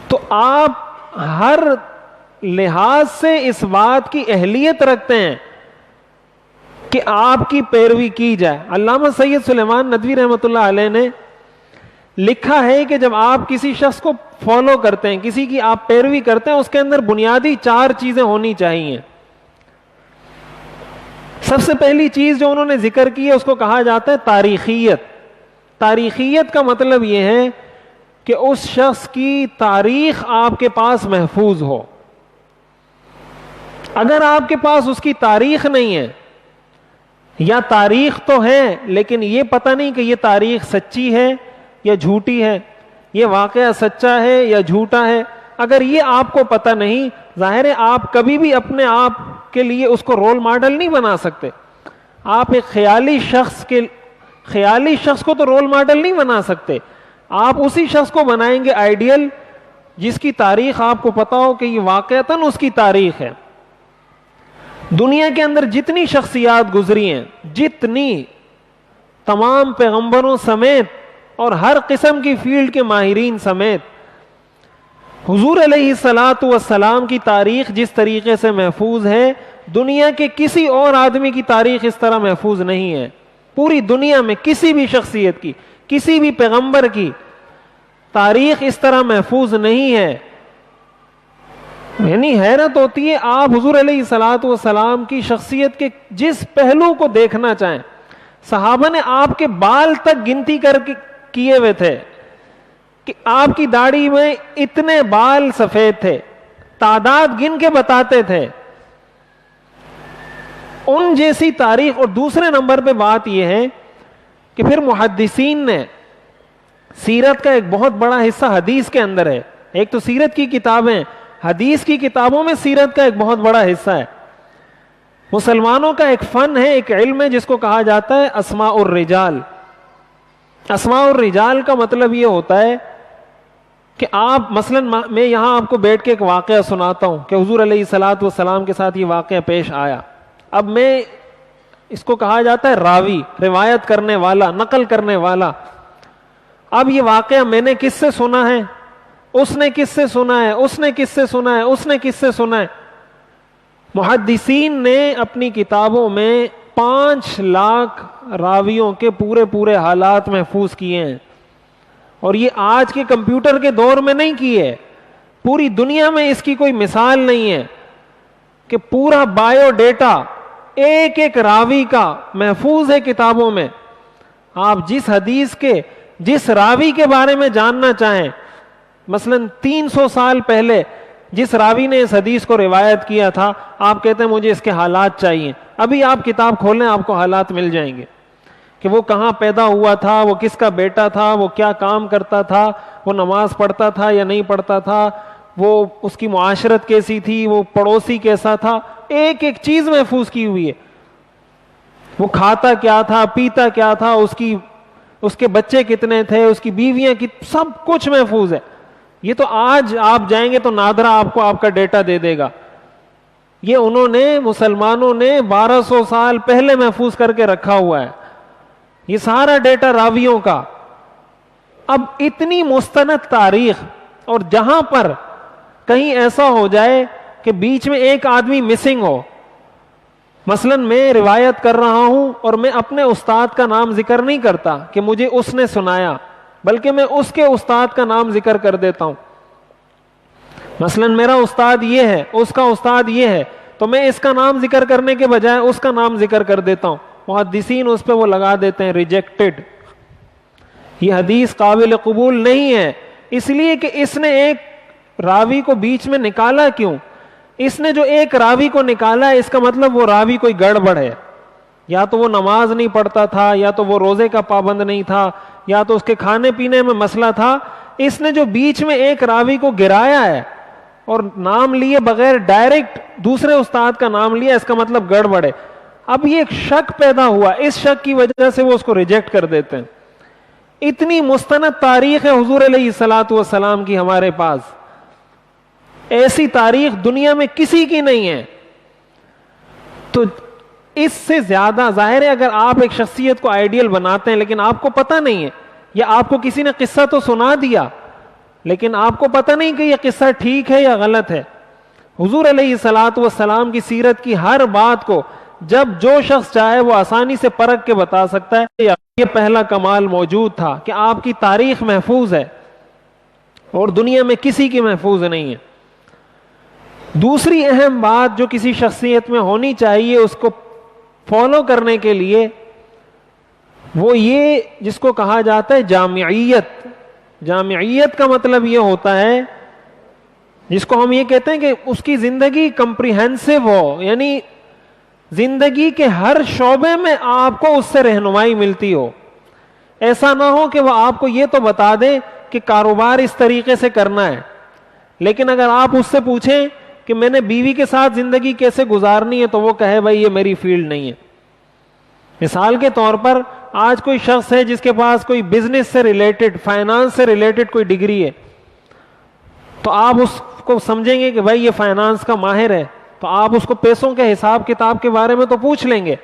تو آپ ہر لحاظ سے اس بات کی اہلیت رکھتے ہیں کہ آپ کی پیروی کی جائے. علامہ سید سلیمان ندوی رحمۃ اللہ علیہ نے لکھا ہے کہ جب آپ کسی شخص کو فالو کرتے ہیں, کسی کی آپ پیروی کرتے ہیں, اس کے اندر بنیادی 4 چیزیں ہونی چاہیے. سب سے پہلی چیز جو انہوں نے ذکر کی ہے اس کو کہا جاتا ہے تاریخیت. تاریخیت کا مطلب یہ ہے کہ اس شخص کی تاریخ آپ کے پاس محفوظ ہو. اگر آپ کے پاس اس کی تاریخ نہیں ہے, یا تاریخ تو ہے لیکن یہ پتہ نہیں کہ یہ تاریخ سچی ہے یا جھوٹی ہے, یہ واقعہ سچا ہے یا جھوٹا ہے, اگر یہ آپ کو پتہ نہیں, ظاہر ہے آپ کبھی بھی اپنے آپ کے لیے اس کو رول ماڈل نہیں بنا سکتے. آپ ایک خیالی شخص کو تو رول ماڈل نہیں بنا سکتے. آپ اسی شخص کو بنائیں گے آئیڈیل جس کی تاریخ آپ کو پتا ہو کہ یہ واقعتاً اس کی تاریخ ہے. دنیا کے اندر جتنی شخصیات گزری ہیں, جتنی, تمام پیغمبروں سمیت اور ہر قسم کی فیلڈ کے ماہرین سمیت, حضور علیہ الصلوۃ والسلام کی تاریخ جس طریقے سے محفوظ ہے, دنیا کے کسی اور آدمی کی تاریخ اس طرح محفوظ نہیں ہے. پوری دنیا میں کسی بھی شخصیت کی, کسی بھی پیغمبر کی تاریخ اس طرح محفوظ نہیں ہے. یعنی حیرت ہوتی ہے, آپ حضور علیہ الصلوۃ والسلام کی شخصیت کے جس پہلو کو دیکھنا چاہیں, صحابہ نے آپ کے بال تک گنتی کر کے کیے ہوئے تھے کہ آپ کی داڑھی میں اتنے بال سفید تھے, تعداد گن کے بتاتے تھے. ان جیسی تاریخ. اور دوسرے نمبر پہ بات یہ ہے کہ پھر محدثین نے, سیرت کا ایک بہت بڑا حصہ حدیث کے اندر ہے. ایک تو سیرت کی کتابیں, حدیث کی کتابوں میں سیرت کا ایک بہت بڑا حصہ ہے. مسلمانوں کا ایک فن ہے, ایک علم ہے جس کو کہا جاتا ہے اسماء الرجال. اسماء الرجال کا مطلب یہ ہوتا ہے کہ آپ مثلا, میں یہاں آپ کو بیٹھ کے ایک واقعہ سناتا ہوں کہ حضور علیہ الصلوۃ والسلام کے ساتھ یہ واقعہ پیش آیا. اب میں, اس کو کہا جاتا ہے راوی, روایت کرنے والا, نقل کرنے والا. اب یہ واقعہ میں نے کس سے سنا ہے, اس نے کس سے سنا ہے, اس نے کس سے سنا ہے, اس نے کس سے سنا ہے. محدثین نے اپنی کتابوں میں 5 لاکھ راویوں کے پورے حالات محفوظ کیے ہیں. اور یہ آج کے کمپیوٹر کے دور میں نہیں کیے, پوری دنیا میں اس کی کوئی مثال نہیں ہے کہ پورا بایو ڈیٹا ایک ایک راوی کا محفوظ ہے کتابوں میں. آپ جس حدیث کے, جس راوی کے بارے میں جاننا چاہیں, مثلا 300 سال پہلے جس راوی نے اس حدیث کو روایت کیا تھا, آپ کہتے ہیں مجھے اس کے حالات چاہیے, ابھی آپ کتاب کھولیں آپ کو حالات مل جائیں گے کہ وہ کہاں پیدا ہوا تھا, وہ کس کا بیٹا تھا, وہ کیا کام کرتا تھا, وہ نماز پڑھتا تھا یا نہیں پڑھتا تھا, وہ اس کی معاشرت کیسی تھی, وہ پڑوسی کیسا تھا. ایک ایک چیز محفوظ کی ہوئی ہے. وہ کھاتا کیا تھا, پیتا کیا تھا, اس کے بچے کتنے تھے, اس کی بیویاں سب کچھ محفوظ ہے. یہ تو آج آپ جائیں گے تو نادرا آپ کو آپ کا ڈیٹا دے دے گا. یہ انہوں نے, مسلمانوں نے 1200 سال پہلے محفوظ کر کے رکھا ہوا ہے یہ سارا ڈیٹا راویوں کا. اب اتنی مستند تاریخ, اور جہاں پر کہیں ایسا ہو جائے کہ بیچ میں ایک آدمی مسنگ ہو، مثلا میں روایت کر رہا ہوں اور میں اپنے استاد کا نام ذکر نہیں کرتا کہ مجھے اس نے سنایا، بلکہ میں اس کے استاد کا نام ذکر کر دیتا ہوں. مثلا میرا استاد یہ ہے، اس کا استاد یہ ہے، تو میں اس کا نام ذکر کرنے کے بجائے اس کا نام ذکر کر دیتا ہوں. محدثین اس پہ وہ لگا دیتے ہیں ریجیکٹڈ، یہ حدیث قابل قبول نہیں ہے. اس لیے کہ اس نے ایک راوی کو بیچ میں نکالا کیوں؟ اس نے جو ایک راوی کو نکالا ہے اس کا مطلب وہ راوی کوئی گڑبڑ ہے، یا تو وہ نماز نہیں پڑھتا تھا، یا تو وہ روزے کا پابند نہیں تھا، یا تو اس کے کھانے پینے میں مسئلہ تھا. اس نے جو بیچ میں ایک راوی کو گرایا ہے اور نام لیے بغیر ڈائریکٹ دوسرے استاد کا نام لیا، اس کا مطلب گڑبڑ ہے. اب یہ ایک شک پیدا ہوا، اس شک کی وجہ سے وہ اس کو ریجیکٹ کر دیتے ہیں. اتنی مستند تاریخ ہے حضور علیہ الصلوۃ والسلام کی ہمارے پاس، ایسی تاریخ دنیا میں کسی کی نہیں ہے. تو اس سے زیادہ ظاہر ہے اگر آپ ایک شخصیت کو آئیڈیل بناتے ہیں لیکن آپ کو پتہ نہیں ہے، یا آپ کو کسی نے قصہ تو سنا دیا لیکن آپ کو پتہ نہیں کہ یہ قصہ ٹھیک ہے یا غلط ہے. حضور علیہ الصلوۃ والسلام کی سیرت کی ہر بات کو جب جو شخص چاہے وہ آسانی سے پرکھ کے بتا سکتا ہے. یہ پہلا کمال موجود تھا کہ آپ کی تاریخ محفوظ ہے اور دنیا میں کسی کی محفوظ نہیں ہے. دوسری اہم بات جو کسی شخصیت میں ہونی چاہیے اس کو فالو کرنے کے لیے، وہ یہ جس کو کہا جاتا ہے جامعیت. جامعیت کا مطلب یہ ہوتا ہے، جس کو ہم یہ کہتے ہیں کہ اس کی زندگی کمپریہنسو ہو، یعنی زندگی کے ہر شعبے میں آپ کو اس سے رہنمائی ملتی ہو. ایسا نہ ہو کہ وہ آپ کو یہ تو بتا دے کہ کاروبار اس طریقے سے کرنا ہے، لیکن اگر آپ اس سے پوچھیں کہ میں نے بیوی کے ساتھ زندگی کیسے گزارنی ہے تو وہ کہے بھائی یہ میری فیلڈ نہیں ہے. مثال کے طور پر آج کوئی شخص ہے جس کے پاس کوئی بزنس سے ریلیٹڈ، فائنانس سے ریلیٹڈ کوئی ڈگری ہے، تو آپ اس کو سمجھیں گے کہ بھائی یہ فائنانس کا ماہر ہے، تو آپ اس کو پیسوں کے حساب کتاب کے بارے میں تو پوچھ لیں گے.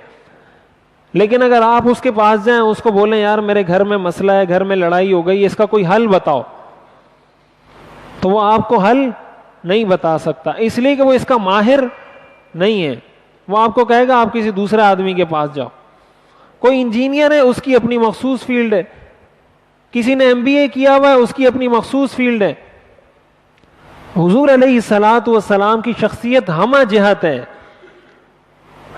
لیکن اگر آپ اس کے پاس جائیں، اس کو بولیں یار میرے گھر میں مسئلہ ہے، گھر میں لڑائی ہو گئی، اس کا کوئی حل بتاؤ، تو وہ آپ کو حل نہیں بتا سکتا، اس لیے کہ وہ اس کا ماہر نہیں ہے. وہ آپ کو کہے گا آپ کسی دوسرے آدمی کے پاس جاؤ. کوئی انجینئر ہے، اس کی اپنی مخصوص فیلڈ ہے، کسی نے MBA کیا ہوا ہے، اس کی اپنی مخصوص فیلڈ ہے. حضور علیہ الصلوۃ والسلام کی شخصیت ہمہ جہت ہے.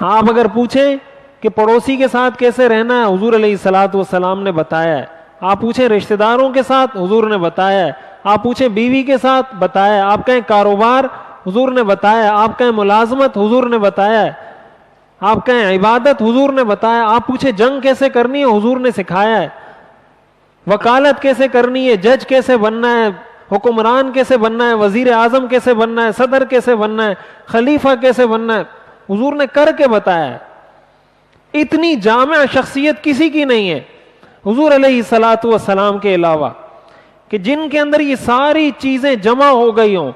آپ اگر پوچھیں کہ پڑوسی کے ساتھ کیسے رہنا ہے، حضور علیہ الصلوۃ والسلام نے بتایا ہے. آپ پوچھیں رشتہ داروں کے ساتھ، حضور نے بتایا ہے. آپ پوچھیں بیوی کے ساتھ، بتایا ہے. آپ کہیں کاروبار، حضور نے بتایا ہے. آپ کہیں ملازمت، حضور نے بتایا ہے. آپ کہیں عبادت، حضور نے بتایا. آپ پوچھیں جنگ کیسے کرنی ہے، حضور نے سکھایا ہے. وکالت کیسے کرنی ہے، جج کیسے بننا ہے، حکمران کیسے بننا ہے، وزیر اعظم کیسے بننا ہے، صدر کیسے بننا ہے، خلیفہ کیسے بننا ہے، حضور نے کر کے بتایا ہے. اتنی جامع شخصیت کسی کی نہیں ہے حضور علیہ الصلوۃ والسلام کے علاوہ، کہ جن کے اندر یہ ساری چیزیں جمع ہو گئی ہوں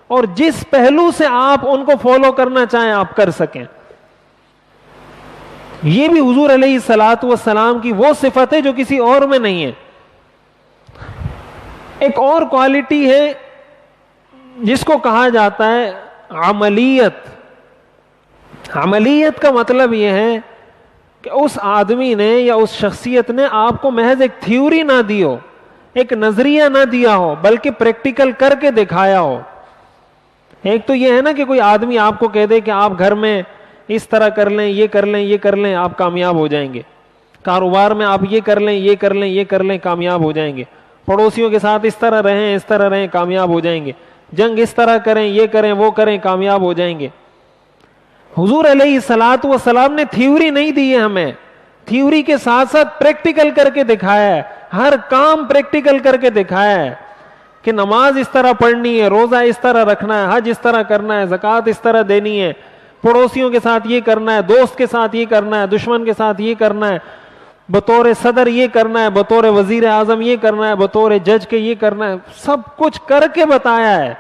اور جس پہلو سے آپ ان کو فالو کرنا چاہیں آپ کر سکیں. یہ بھی حضور علیہ الصلوۃ والسلام کی وہ صفت ہے جو کسی اور میں نہیں ہے. ایک اور کوالٹی ہے جس کو کہا جاتا ہے عملیت. عملیت کا مطلب یہ ہے کہ اس آدمی نے یا اس شخصیت نے آپ کو محض ایک تھیوری نہ دی ہو، ایک نظریہ نہ دیا ہو، بلکہ پریکٹیکل کر کے دکھایا ہو. ایک تو یہ ہے نا کہ کوئی آدمی آپ کو کہہ دے کہ آپ گھر میں اس طرح کر لیں، یہ کر لیں، یہ کر لیں، آپ کامیاب ہو جائیں گے. کاروبار میں آپ یہ کر لیں، یہ کر لیں، یہ کر لیں، کامیاب ہو جائیں گے. پڑوسیوں کے ساتھ اس طرح رہیں، اس طرح رہیں، کامیاب ہو جائیں گے. جنگ اس طرح کریں، یہ کریں، وہ کریں، کامیاب ہو جائیں گے. حضور علیہ الصلوۃ والسلام نے تھیوری نہیں دی ہے ہمیں، تھیوری کے ساتھ ساتھ پریکٹیکل کر کے دکھایا ہے. ہر کام پریکٹیکل کر کے دکھایا ہے کہ نماز اس طرح پڑھنی ہے، روزہ اس طرح رکھنا ہے، حج اس طرح کرنا ہے، زکوٰۃ اس طرح دینی ہے، پڑوسیوں کے ساتھ یہ کرنا ہے، دوست کے ساتھ یہ کرنا ہے، دشمن کے ساتھ یہ کرنا ہے، بطور صدر یہ کرنا ہے، بطور وزیر اعظم یہ کرنا ہے، بطور جج کے یہ کرنا ہے. سب کچھ کر کے بتایا ہے.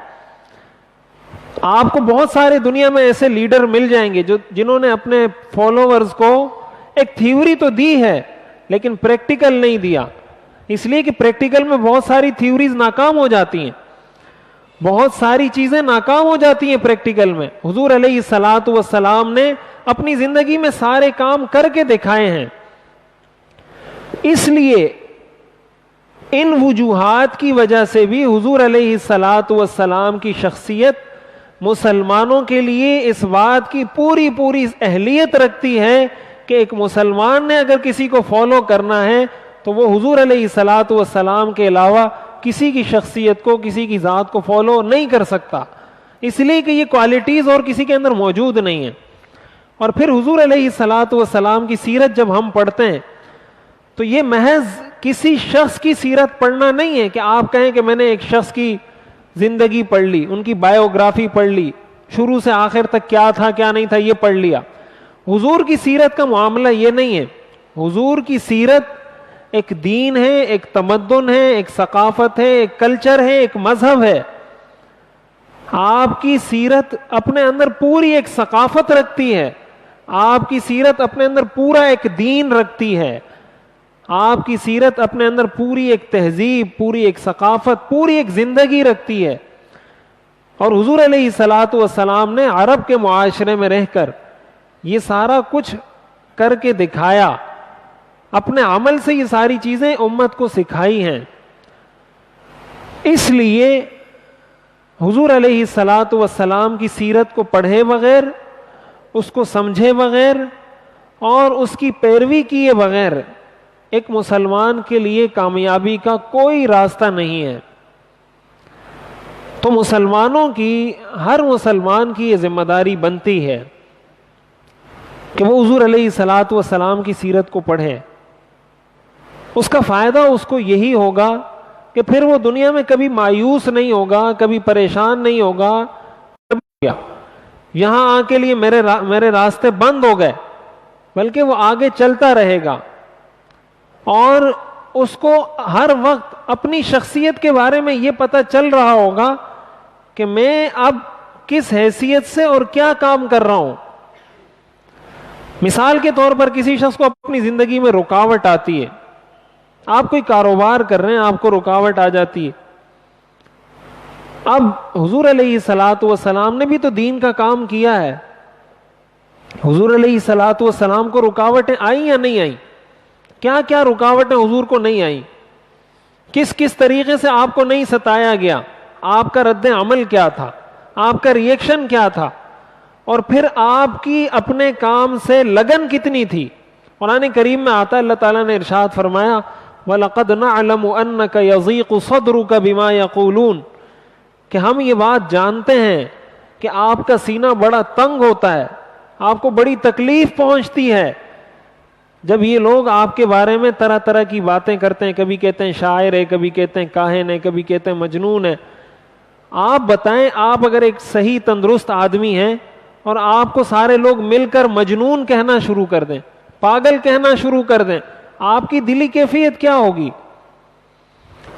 آپ کو بہت سارے دنیا میں ایسے لیڈر مل جائیں گے جنہوں نے اپنے فالوورز کو ایک تھیوری تو دی ہے لیکن پریکٹیکل نہیں دیا. اس لیے کہ پریکٹیکل میں بہت ساری تھیوریز ناکام ہو جاتی ہیں. بہت ساری چیزیں ناکام ہو جاتی ہیں پریکٹیکل میں. حضور علیہ الصلاۃ والسلام نے اپنی زندگی میں سارے کام کر کے دکھائے ہیں. اس لیے ان وجوہات کی وجہ سے بھی حضور علیہ الصلاۃ والسلام کی شخصیت مسلمانوں کے لیے اس بات کی پوری پوری اہلیت رکھتی ہے کہ ایک مسلمان نے اگر کسی کو فالو کرنا ہے تو وہ حضور علیہ الصلاۃ والسلام کے علاوہ کسی کی شخصیت کو, کسی کی ذات کو فالو نہیں کر سکتا, اس لیے کہ یہ کوالٹیز اور کسی کے اندر موجود نہیں ہیں. اور پھر حضور علیہ الصلاۃ والسلام کی سیرت جب ہم پڑھتے ہیں تو یہ محض کسی شخص کی سیرت پڑھنا نہیں ہے کہ آپ کہیں کہ میں نے ایک شخص کی زندگی پڑھ لی, ان کی بایوگرافی پڑھ لی, شروع سے آخر تک کیا تھا کیا نہیں تھا یہ پڑھ لیا. حضور کی سیرت کا معاملہ یہ نہیں ہے. حضور کی سیرت ایک دین ہے, ایک تمدن ہے, ایک ثقافت ہے, ایک کلچر ہے, ایک مذہب ہے. آپ کی سیرت اپنے اندر پوری ایک ثقافت رکھتی ہے, آپ کی سیرت اپنے اندر پورا ایک دین رکھتی ہے, آپ کی سیرت اپنے اندر پوری ایک تہذیب, پوری ایک ثقافت, پوری ایک زندگی رکھتی ہے. اور حضور علیہ الصلاۃ والسلام نے عرب کے معاشرے میں رہ کر یہ سارا کچھ کر کے دکھایا, اپنے عمل سے یہ ساری چیزیں امت کو سکھائی ہیں. اس لیے حضور علیہ الصلاۃ والسلام کی سیرت کو پڑھے بغیر, اس کو سمجھے بغیر اور اس کی پیروی کیے بغیر ایک مسلمان کے لیے کامیابی کا کوئی راستہ نہیں ہے. تو مسلمانوں کی, ہر مسلمان کی یہ ذمہ داری بنتی ہے کہ وہ حضور علیہ الصلاۃ والسلام کی سیرت کو پڑھے. اس کا فائدہ اس کو یہی ہوگا کہ پھر وہ دنیا میں کبھی مایوس نہیں ہوگا, کبھی پریشان نہیں ہوگا, یہاں آ کے لیے میرے راستے بند ہو گئے, بلکہ وہ آگے چلتا رہے گا. اور اس کو ہر وقت اپنی شخصیت کے بارے میں یہ پتہ چل رہا ہوگا کہ میں اب کس حیثیت سے اور کیا کام کر رہا ہوں. مثال کے طور پر کسی شخص کو اپنی زندگی میں رکاوٹ آتی ہے, آپ کوئی کاروبار کر رہے ہیں, آپ کو رکاوٹ آ جاتی ہے. اب حضور علیہ الصلاۃ والسلام نے بھی تو دین کا کام کیا ہے. حضور علیہ الصلاۃ والسلام کو رکاوٹیں آئیں یا نہیں آئیں؟ کیا کیا رکاوٹیں حضور کو نہیں آئیں؟ کس کس طریقے سے آپ کو نہیں ستایا گیا؟ آپ کا رد عمل کیا تھا؟ آپ کا ریئیکشن کیا تھا؟ اور پھر آپ کی اپنے کام سے لگن کتنی تھی؟ قرآن کریم میں آتا ہے, اللہ تعالیٰ نے ارشاد فرمایا وَلَقَدْ نَعْلَمُ أَنَّكَ يَضِيقُ صَدْرُكَ بِمَا يَقُولُونَ, کہ ہم یہ بات جانتے ہیں کہ آپ کا سینہ بڑا تنگ ہوتا ہے, آپ کو بڑی تکلیف پہنچتی ہے جب یہ لوگ آپ کے بارے میں طرح طرح کی باتیں کرتے ہیں. کبھی کہتے ہیں شاعر ہے, کبھی کہتے ہیں کاہن ہے, کبھی کہتے ہیں مجنون ہے. آپ بتائیں, آپ اگر ایک صحیح تندرست آدمی ہیں اور آپ کو سارے لوگ مل کر مجنون کہنا شروع کر دیں, پاگل کہنا شروع کر دیں, آپ کی دلی کیفیت کیا ہوگی؟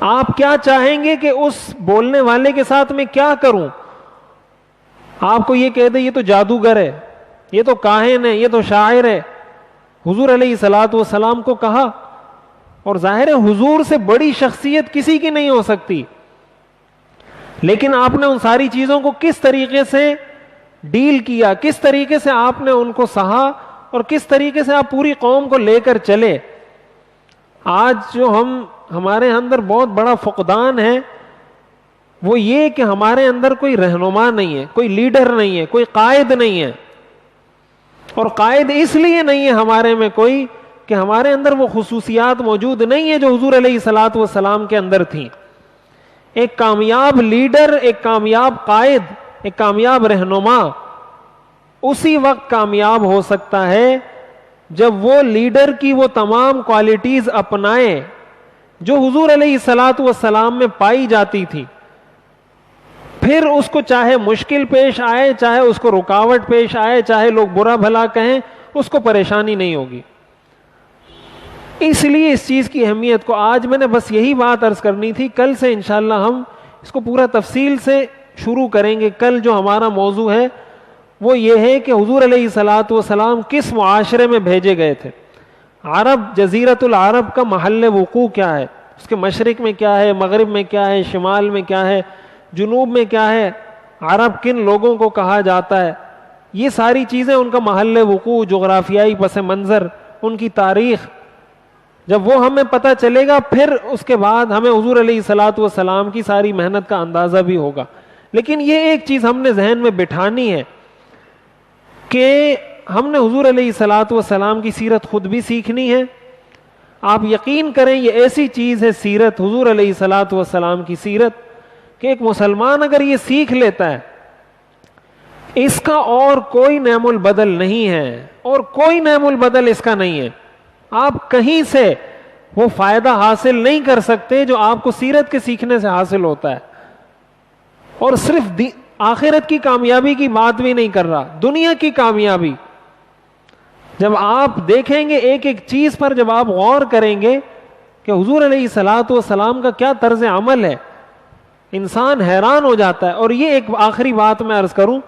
آپ کیا چاہیں گے کہ اس بولنے والے کے ساتھ میں کیا کروں؟ آپ کو یہ کہہ دے یہ تو جادوگر ہے, یہ تو کاہن ہے, یہ تو شاعر ہے. حضور علیہ الصلاۃ والسلام کو کہا, اور ظاہر ہے حضور سے بڑی شخصیت کسی کی نہیں ہو سکتی, لیکن آپ نے ان ساری چیزوں کو کس طریقے سے ڈیل کیا, کس طریقے سے آپ نے ان کو سہا, اور کس طریقے سے آپ پوری قوم کو لے کر چلے. آج جو ہمارے اندر بہت بڑا فقدان ہے وہ یہ کہ ہمارے اندر کوئی رہنما نہیں ہے, کوئی لیڈر نہیں ہے, کوئی قائد نہیں ہے. اور قائد اس لیے نہیں ہے ہمارے میں کوئی کہ ہمارے اندر وہ خصوصیات موجود نہیں ہے جو حضور علیہ الصلاۃ والسلام کے اندر تھیں. ایک کامیاب لیڈر, ایک کامیاب قائد, ایک کامیاب رہنما اسی وقت کامیاب ہو سکتا ہے جب وہ لیڈر کی وہ تمام کوالٹیز اپنائے جو حضور علیہ الصلاۃ والسلام میں پائی جاتی تھی. پھر اس کو چاہے مشکل پیش آئے, چاہے اس کو رکاوٹ پیش آئے, چاہے لوگ برا بھلا کہیں, اس کو پریشانی نہیں ہوگی. اس لیے اس چیز کی اہمیت کو آج میں نے بس یہی بات عرض کرنی تھی. کل سے انشاءاللہ ہم اس کو پورا تفصیل سے شروع کریں گے. کل جو ہمارا موضوع ہے وہ یہ ہے کہ حضور علیہ الصلاۃ والسلام کس معاشرے میں بھیجے گئے تھے. عرب, جزیرۃ العرب کا محل وقوع کیا ہے, اس کے مشرق میں کیا ہے, مغرب میں کیا ہے, شمال میں کیا ہے, جنوب میں کیا ہے، عرب کن لوگوں کو کہا جاتا ہے، یہ ساری چیزیں، ان کا محل وقوع، جغرافیائی پس منظر، ان کی تاریخ، جب وہ ہمیں پتہ چلے گا پھر اس کے بعد ہمیں حضور علیہ الصلوۃ والسلام کی ساری محنت کا اندازہ بھی ہوگا. لیکن یہ ایک چیز ہم نے ذہن میں بٹھانی ہے کہ ہم نے حضور علیہ الصلوۃ والسلام کی سیرت خود بھی سیکھنی ہے. آپ یقین کریں یہ ایسی چیز ہے سیرت، حضور علیہ الصلوۃ والسلام کی سیرت، کہ ایک مسلمان اگر یہ سیکھ لیتا ہے اس کا اور کوئی نعم البدل نہیں ہے، اور کوئی نعم البدل اس کا نہیں ہے. آپ کہیں سے وہ فائدہ حاصل نہیں کر سکتے جو آپ کو سیرت کے سیکھنے سے حاصل ہوتا ہے. اور صرف آخرت کی کامیابی کی بات بھی نہیں کر رہا، دنیا کی کامیابی. جب آپ دیکھیں گے ایک ایک چیز پر، جب آپ غور کریں گے کہ حضور علیہ الصلوۃ والسلام کا کیا طرز عمل ہے، انسان حیران ہو جاتا ہے. اور یہ ایک آخری بات میں عرض کروں،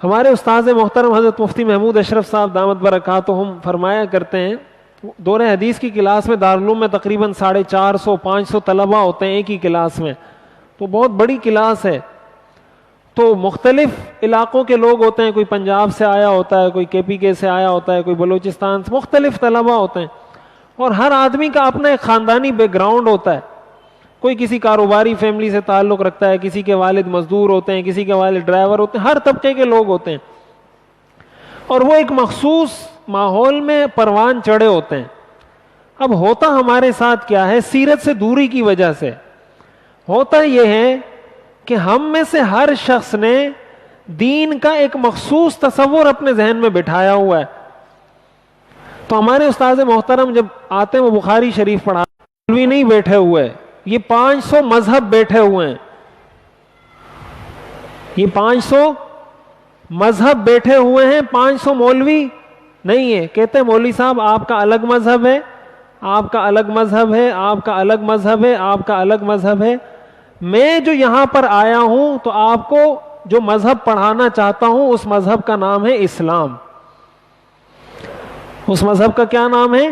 ہمارے استاذ محترم حضرت مفتی محمود اشرف صاحب دامت برکاتہم فرمایا کرتے ہیں، دور حدیث کی کلاس میں دارالعلوم میں تقریباً 450-500 طلبہ ہوتے ہیں ایک ہی کلاس میں، تو بہت بڑی کلاس ہے. تو مختلف علاقوں کے لوگ ہوتے ہیں، کوئی پنجاب سے آیا ہوتا ہے، کوئی KPK سے آیا ہوتا ہے، کوئی بلوچستان سے، مختلف طلبہ ہوتے ہیں. اور ہر آدمی کا اپنا ایک خاندانی بیک گراؤنڈ ہوتا ہے. کوئی کسی کاروباری فیملی سے تعلق رکھتا ہے، کسی کے والد مزدور ہوتے ہیں، کسی کے والد ڈرائیور ہوتے ہیں، ہر طبقے کے لوگ ہوتے ہیں. اور وہ ایک مخصوص ماحول میں پروان چڑھے ہوتے ہیں. اب ہوتا ہمارے ساتھ کیا ہے، سیرت سے دوری کی وجہ سے ہوتا یہ ہے کہ ہم میں سے ہر شخص نے دین کا ایک مخصوص تصور اپنے ذہن میں بٹھایا ہوا ہے. تو ہمارے استاد محترم جب آتے ہیں وہ بخاری شریف پڑھاتے، مولوی نہیں بیٹھے ہوئے، یہ 500 مذہب بیٹھے ہوئے ہیں، یہ 500 مذہب بیٹھے ہوئے ہیں، 500 مولوی نہیں ہے. کہتے ہیں مولوی صاحب آپ کا الگ مذہب ہے، آپ کا الگ مذہب ہے، آپ کا الگ مذہب ہے، آپ کا الگ مذہب ہے. میں جو یہاں پر آیا ہوں تو آپ کو جو مذہب پڑھانا چاہتا ہوں اس مذہب کا نام ہے اسلام. اس مذہب کا کیا نام ہے؟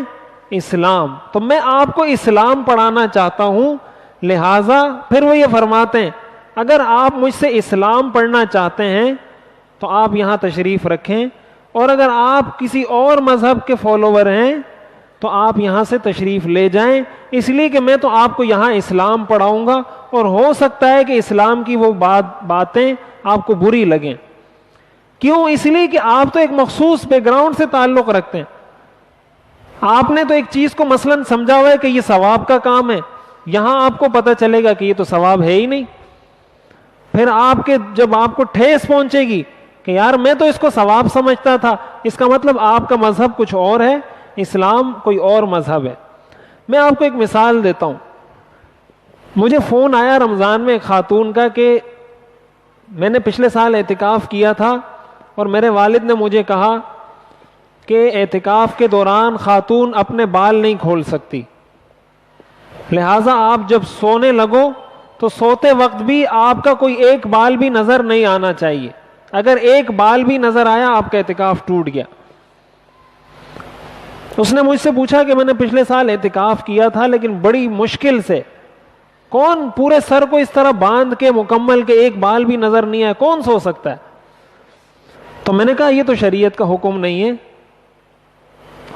اسلام. تو میں آپ کو اسلام پڑھانا چاہتا ہوں. لہذا پھر وہ یہ فرماتے ہیں اگر آپ مجھ سے اسلام پڑھنا چاہتے ہیں تو آپ یہاں تشریف رکھیں، اور اگر آپ کسی اور مذہب کے فالوور ہیں تو آپ یہاں سے تشریف لے جائیں، اس لیے کہ میں تو آپ کو یہاں اسلام پڑھاؤں گا، اور ہو سکتا ہے کہ اسلام کی وہ باتیں آپ کو بری لگیں. کیوں؟ اس لیے کہ آپ تو ایک مخصوص بیک گراؤنڈ سے تعلق رکھتے ہیں. آپ نے تو ایک چیز کو مثلا سمجھا ہوا ہے کہ یہ ثواب کا کام ہے، یہاں آپ کو پتہ چلے گا کہ یہ تو ثواب ہے ہی نہیں. پھر جب آپ کو ٹھیس پہنچے گی کہ یار میں تو اس کو ثواب سمجھتا تھا، اس کا مطلب آپ کا مذہب کچھ اور ہے، اسلام کوئی اور مذہب ہے. میں آپ کو ایک مثال دیتا ہوں. مجھے فون آیا رمضان میں ایک خاتون کا کہ میں نے پچھلے سال اعتکاف کیا تھا اور میرے والد نے مجھے کہا کہ اعتکاف کے دوران خاتون اپنے بال نہیں کھول سکتی، لہٰذا آپ جب سونے لگو تو سوتے وقت بھی آپ کا کوئی ایک بال بھی نظر نہیں آنا چاہیے. اگر ایک بال بھی نظر آیا آپ کا اعتکاف ٹوٹ گیا. اس نے مجھ سے پوچھا کہ میں نے پچھلے سال اعتکاف کیا تھا لیکن بڑی مشکل سے، کون پورے سر کو اس طرح باندھ کے مکمل کے ایک بال بھی نظر نہیں آیا، کون سو سکتا ہے؟ تو میں نے کہا یہ تو شریعت کا حکم نہیں ہے.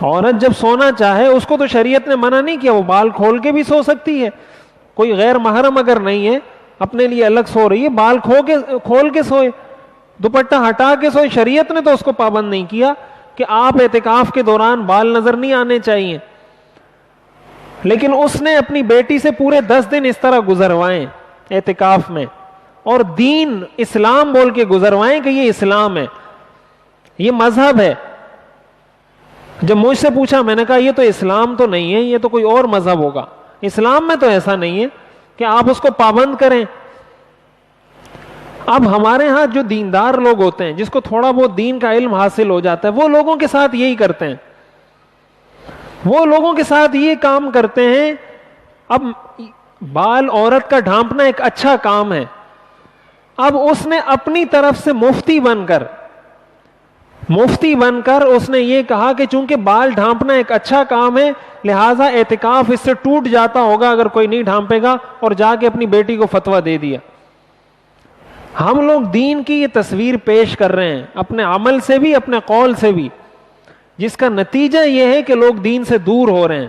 عورت جب سونا چاہے اس کو تو شریعت نے منع نہیں کیا، وہ بال کھول کے بھی سو سکتی ہے. کوئی غیر محرم اگر نہیں ہے، اپنے لیے الگ سو رہی ہے، بال کھول کے سوئے، دوپٹہ ہٹا کے سوئے. شریعت نے تو اس کو پابند نہیں کیا کہ آپ اعتکاف کے دوران بال نظر نہیں آنے چاہیے. لیکن اس نے اپنی بیٹی سے پورے 10 دن اس طرح گزروائیں اعتکاف میں، اور دین اسلام بول کے گزروائیں کہ یہ اسلام ہے، یہ مذہب ہے. جب مجھ سے پوچھا میں نے کہا یہ تو اسلام تو نہیں ہے، یہ تو کوئی اور مذہب ہوگا. اسلام میں تو ایسا نہیں ہے کہ آپ اس کو پابند کریں. اب ہمارے ہاں جو دیندار لوگ ہوتے ہیں، جس کو تھوڑا بہت دین کا علم حاصل ہو جاتا ہے، وہ لوگوں کے ساتھ یہی کرتے ہیں، وہ لوگوں کے ساتھ یہ کام کرتے ہیں. اب بال عورت کا ڈھانپنا ایک اچھا کام ہے. اب اس نے اپنی طرف سے مفتی بن کر اس نے یہ کہا کہ چونکہ بال ڈھانپنا ایک اچھا کام ہے لہٰذا اعتکاف اس سے ٹوٹ جاتا ہوگا اگر کوئی نہیں ڈھانپے گا، اور جا کے اپنی بیٹی کو فتویٰ دے دیا. ہم لوگ دین کی یہ تصویر پیش کر رہے ہیں اپنے عمل سے بھی اپنے قول سے بھی، جس کا نتیجہ یہ ہے کہ لوگ دین سے دور ہو رہے ہیں.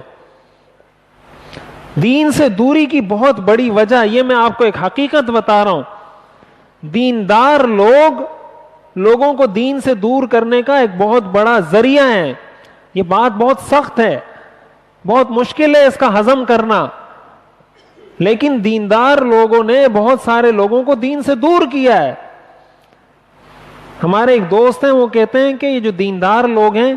دین سے دوری کی بہت بڑی وجہ یہ میں آپ کو ایک حقیقت بتا رہا ہوں. دیندار لوگوں کو دین سے دور کرنے کا ایک بہت بڑا ذریعہ ہے. یہ بات بہت سخت ہے، بہت مشکل ہے اس کا ہضم کرنا، لیکن دیندار لوگوں نے بہت سارے لوگوں کو دین سے دور کیا ہے. ہمارے ایک دوست ہیں، وہ کہتے ہیں کہ یہ جو دیندار لوگ ہیں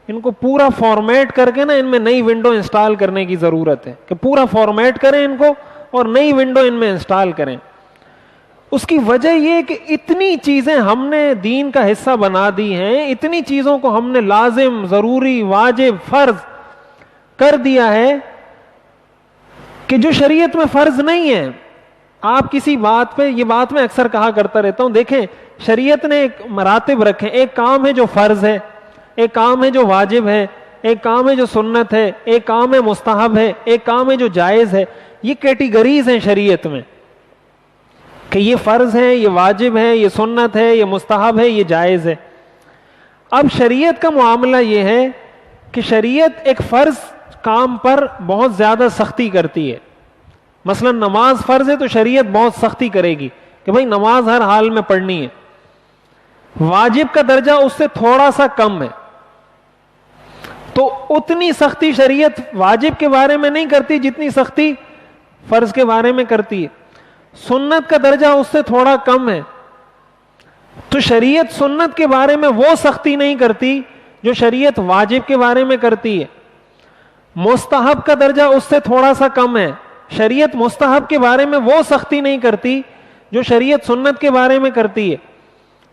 ان کو پورا فارمیٹ کر کے نا ان میں نئی ونڈو انسٹال کرنے کی ضرورت ہے، کہ پورا فارمیٹ کریں ان کو اور نئی ونڈو ان میں انسٹال کریں. اس کی وجہ یہ کہ اتنی چیزیں ہم نے دین کا حصہ بنا دی ہیں، اتنی چیزوں کو ہم نے لازم، ضروری، واجب، فرض کر دیا ہے کہ جو شریعت میں فرض نہیں ہے. آپ کسی بات پہ، یہ بات میں اکثر کہا کرتا رہتا ہوں، دیکھیں شریعت نے ایک مراتب رکھے، ایک کام ہے جو فرض ہے، ایک کام ہے جو واجب ہے، ایک کام ہے جو سنت ہے، ایک کام ہے مستحب ہے، ایک کام ہے جو جائز ہے. یہ کیٹیگریز ہیں شریعت میں کہ یہ فرض ہے، یہ واجب ہے، یہ سنت ہے، یہ مستحب ہے، یہ جائز ہے. اب شریعت کا معاملہ یہ ہے کہ شریعت ایک فرض کام پر بہت زیادہ سختی کرتی ہے. مثلا نماز فرض ہے تو شریعت بہت سختی کرے گی کہ بھائی نماز ہر حال میں پڑھنی ہے. واجب کا درجہ اس سے تھوڑا سا کم ہے تو اتنی سختی شریعت واجب کے بارے میں نہیں کرتی جتنی سختی فرض کے بارے میں کرتی ہے. سنت کا درجہ اس سے تھوڑا کم ہے تو شریعت سنت کے بارے میں وہ سختی نہیں کرتی جو شریعت واجب کے بارے میں کرتی ہے. مستحب کا درجہ اس سے تھوڑا سا کم ہے، شریعت مستحب کے بارے میں وہ سختی نہیں کرتی جو شریعت سنت کے بارے میں کرتی ہے.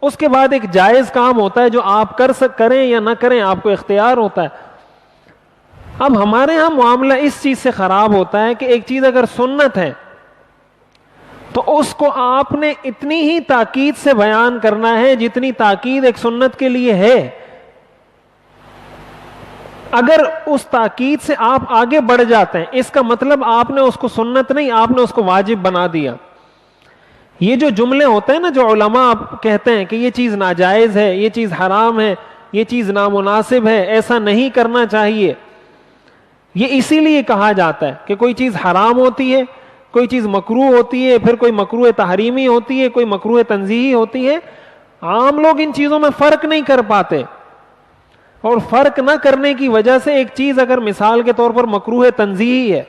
اس کے بعد ایک جائز کام ہوتا ہے جو آپ کریں یا نہ کریں، آپ کو اختیار ہوتا ہے. اب ہمارے ہاں معاملہ اس چیز سے خراب ہوتا ہے کہ ایک چیز اگر سنت ہے تو اس کو آپ نے اتنی ہی تاکید سے بیان کرنا ہے جتنی تاکید ایک سنت کے لیے ہے. اگر اس تاکید سے آپ آگے بڑھ جاتے ہیں اس کا مطلب آپ نے اس کو سنت نہیں، آپ نے اس کو واجب بنا دیا. یہ جو جملے ہوتے ہیں نا جو علماء کہتے ہیں کہ یہ چیز ناجائز ہے، یہ چیز حرام ہے، یہ چیز نامناسب ہے، ایسا نہیں کرنا چاہیے، یہ اسی لیے کہا جاتا ہے کہ کوئی چیز حرام ہوتی ہے، کوئی چیز مکروہ ہوتی ہے، پھر کوئی مکروہ تحریمی ہوتی ہے، کوئی مکروہ تنزیہی ہوتی ہے. عام لوگ ان چیزوں میں فرق نہیں کر پاتے، اور فرق نہ کرنے کی وجہ سے ایک چیز اگر مثال کے طور پر مکروہ تنزیہی ہے،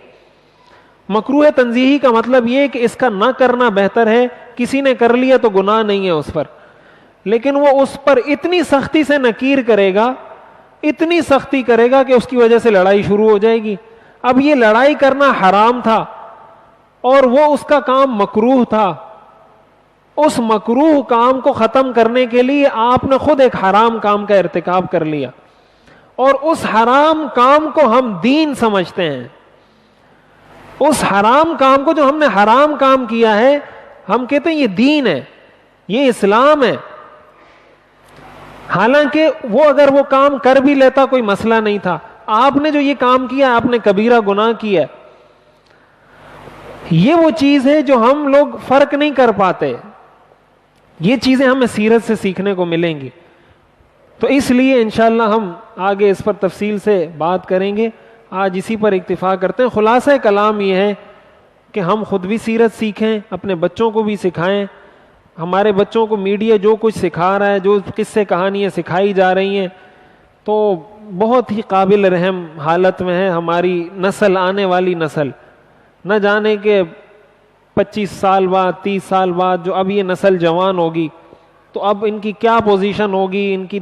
مکروہ تنزیہی کا مطلب یہ کہ اس کا نہ کرنا بہتر ہے، کسی نے کر لیا تو گناہ نہیں ہے اس پر، لیکن وہ اس پر اتنی سختی سے نکیر کرے گا، اتنی سختی کرے گا کہ اس کی وجہ سے لڑائی شروع ہو جائے گی. اب یہ لڑائی کرنا حرام تھا اور وہ اس کا کام مکروہ تھا، اس مکروہ کام کو ختم کرنے کے لیے آپ نے خود ایک حرام کام کا ارتکاب کر لیا، اور اس حرام کام کو ہم دین سمجھتے ہیں. اس حرام کام کو جو ہم نے حرام کام کیا ہے ہم کہتے ہیں یہ دین ہے، یہ اسلام ہے. حالانکہ وہ اگر وہ کام کر بھی لیتا کوئی مسئلہ نہیں تھا، آپ نے جو یہ کام کیا آپ نے کبیرہ گناہ کیا. یہ وہ چیز ہے جو ہم لوگ فرق نہیں کر پاتے. یہ چیزیں ہمیں سیرت سے سیکھنے کو ملیں گی، تو اس لیے انشاءاللہ ہم آگے اس پر تفصیل سے بات کریں گے. آج اسی پر اکتفا کرتے ہیں. خلاصہ کلام یہ ہے کہ ہم خود بھی سیرت سیکھیں، اپنے بچوں کو بھی سکھائیں. ہمارے بچوں کو میڈیا جو کچھ سکھا رہا ہے، جو قصے کہانیاں سکھائی جا رہی ہیں، تو بہت ہی قابل رحم حالت میں ہے ہماری نسل، آنے والی نسل. نہ جانے کہ 25 سال بعد، 30 سال بعد جو اب یہ نسل جوان ہوگی تو اب ان کی کیا پوزیشن ہوگی، ان کی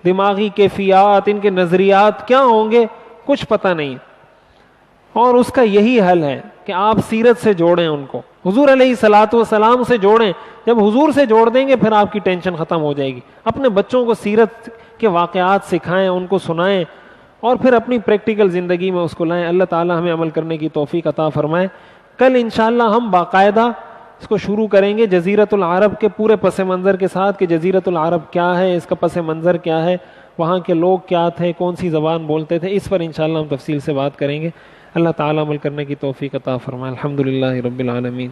دماغی کیفیات، ان کے نظریات کیا ہوں گے، کچھ پتہ نہیں. اور اس کا یہی حل ہے کہ آپ سیرت سے جوڑیں ان کو، حضور علیہ الصلوۃ والسلام سے جوڑیں. جب حضور سے جوڑ دیں گے پھر آپ کی ٹینشن ختم ہو جائے گی. اپنے بچوں کو سیرت کے واقعات سکھائیں، ان کو سنائیں، اور پھر اپنی پریکٹیکل زندگی میں اس کو لائیں. اللہ تعالی ہمیں عمل کرنے کی توفیق عطا فرمائے. کل انشاءاللہ ہم باقاعدہ اس کو شروع کریں گے جزیرۃ العرب کے پورے پس منظر کے ساتھ کہ جزیرۃ العرب کیا ہے، اس کا پس منظر کیا ہے، وہاں کے لوگ کیا تھے، کون سی زبان بولتے تھے. اس پر انشاءاللہ ہم تفصیل سے بات کریں گے. اللہ تعالی عمل کرنے کی توفیق عطا فرمائے. الحمدللہ رب العالمین.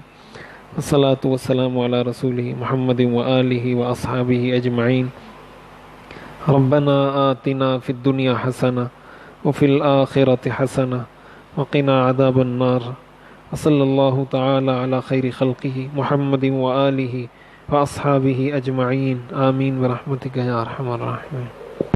والصلاة والسلام على رسوله محمد وآله وأصحابه أجمعين. ربنا آتنا في الدنيا حسنة وفي الآخرة حسنة وقنا عذاب النار. وصلى الله تعالى على خير خلقه محمد وآله وأصحابه أجمعين. آمين برحمتك يا أرحم الراحمين.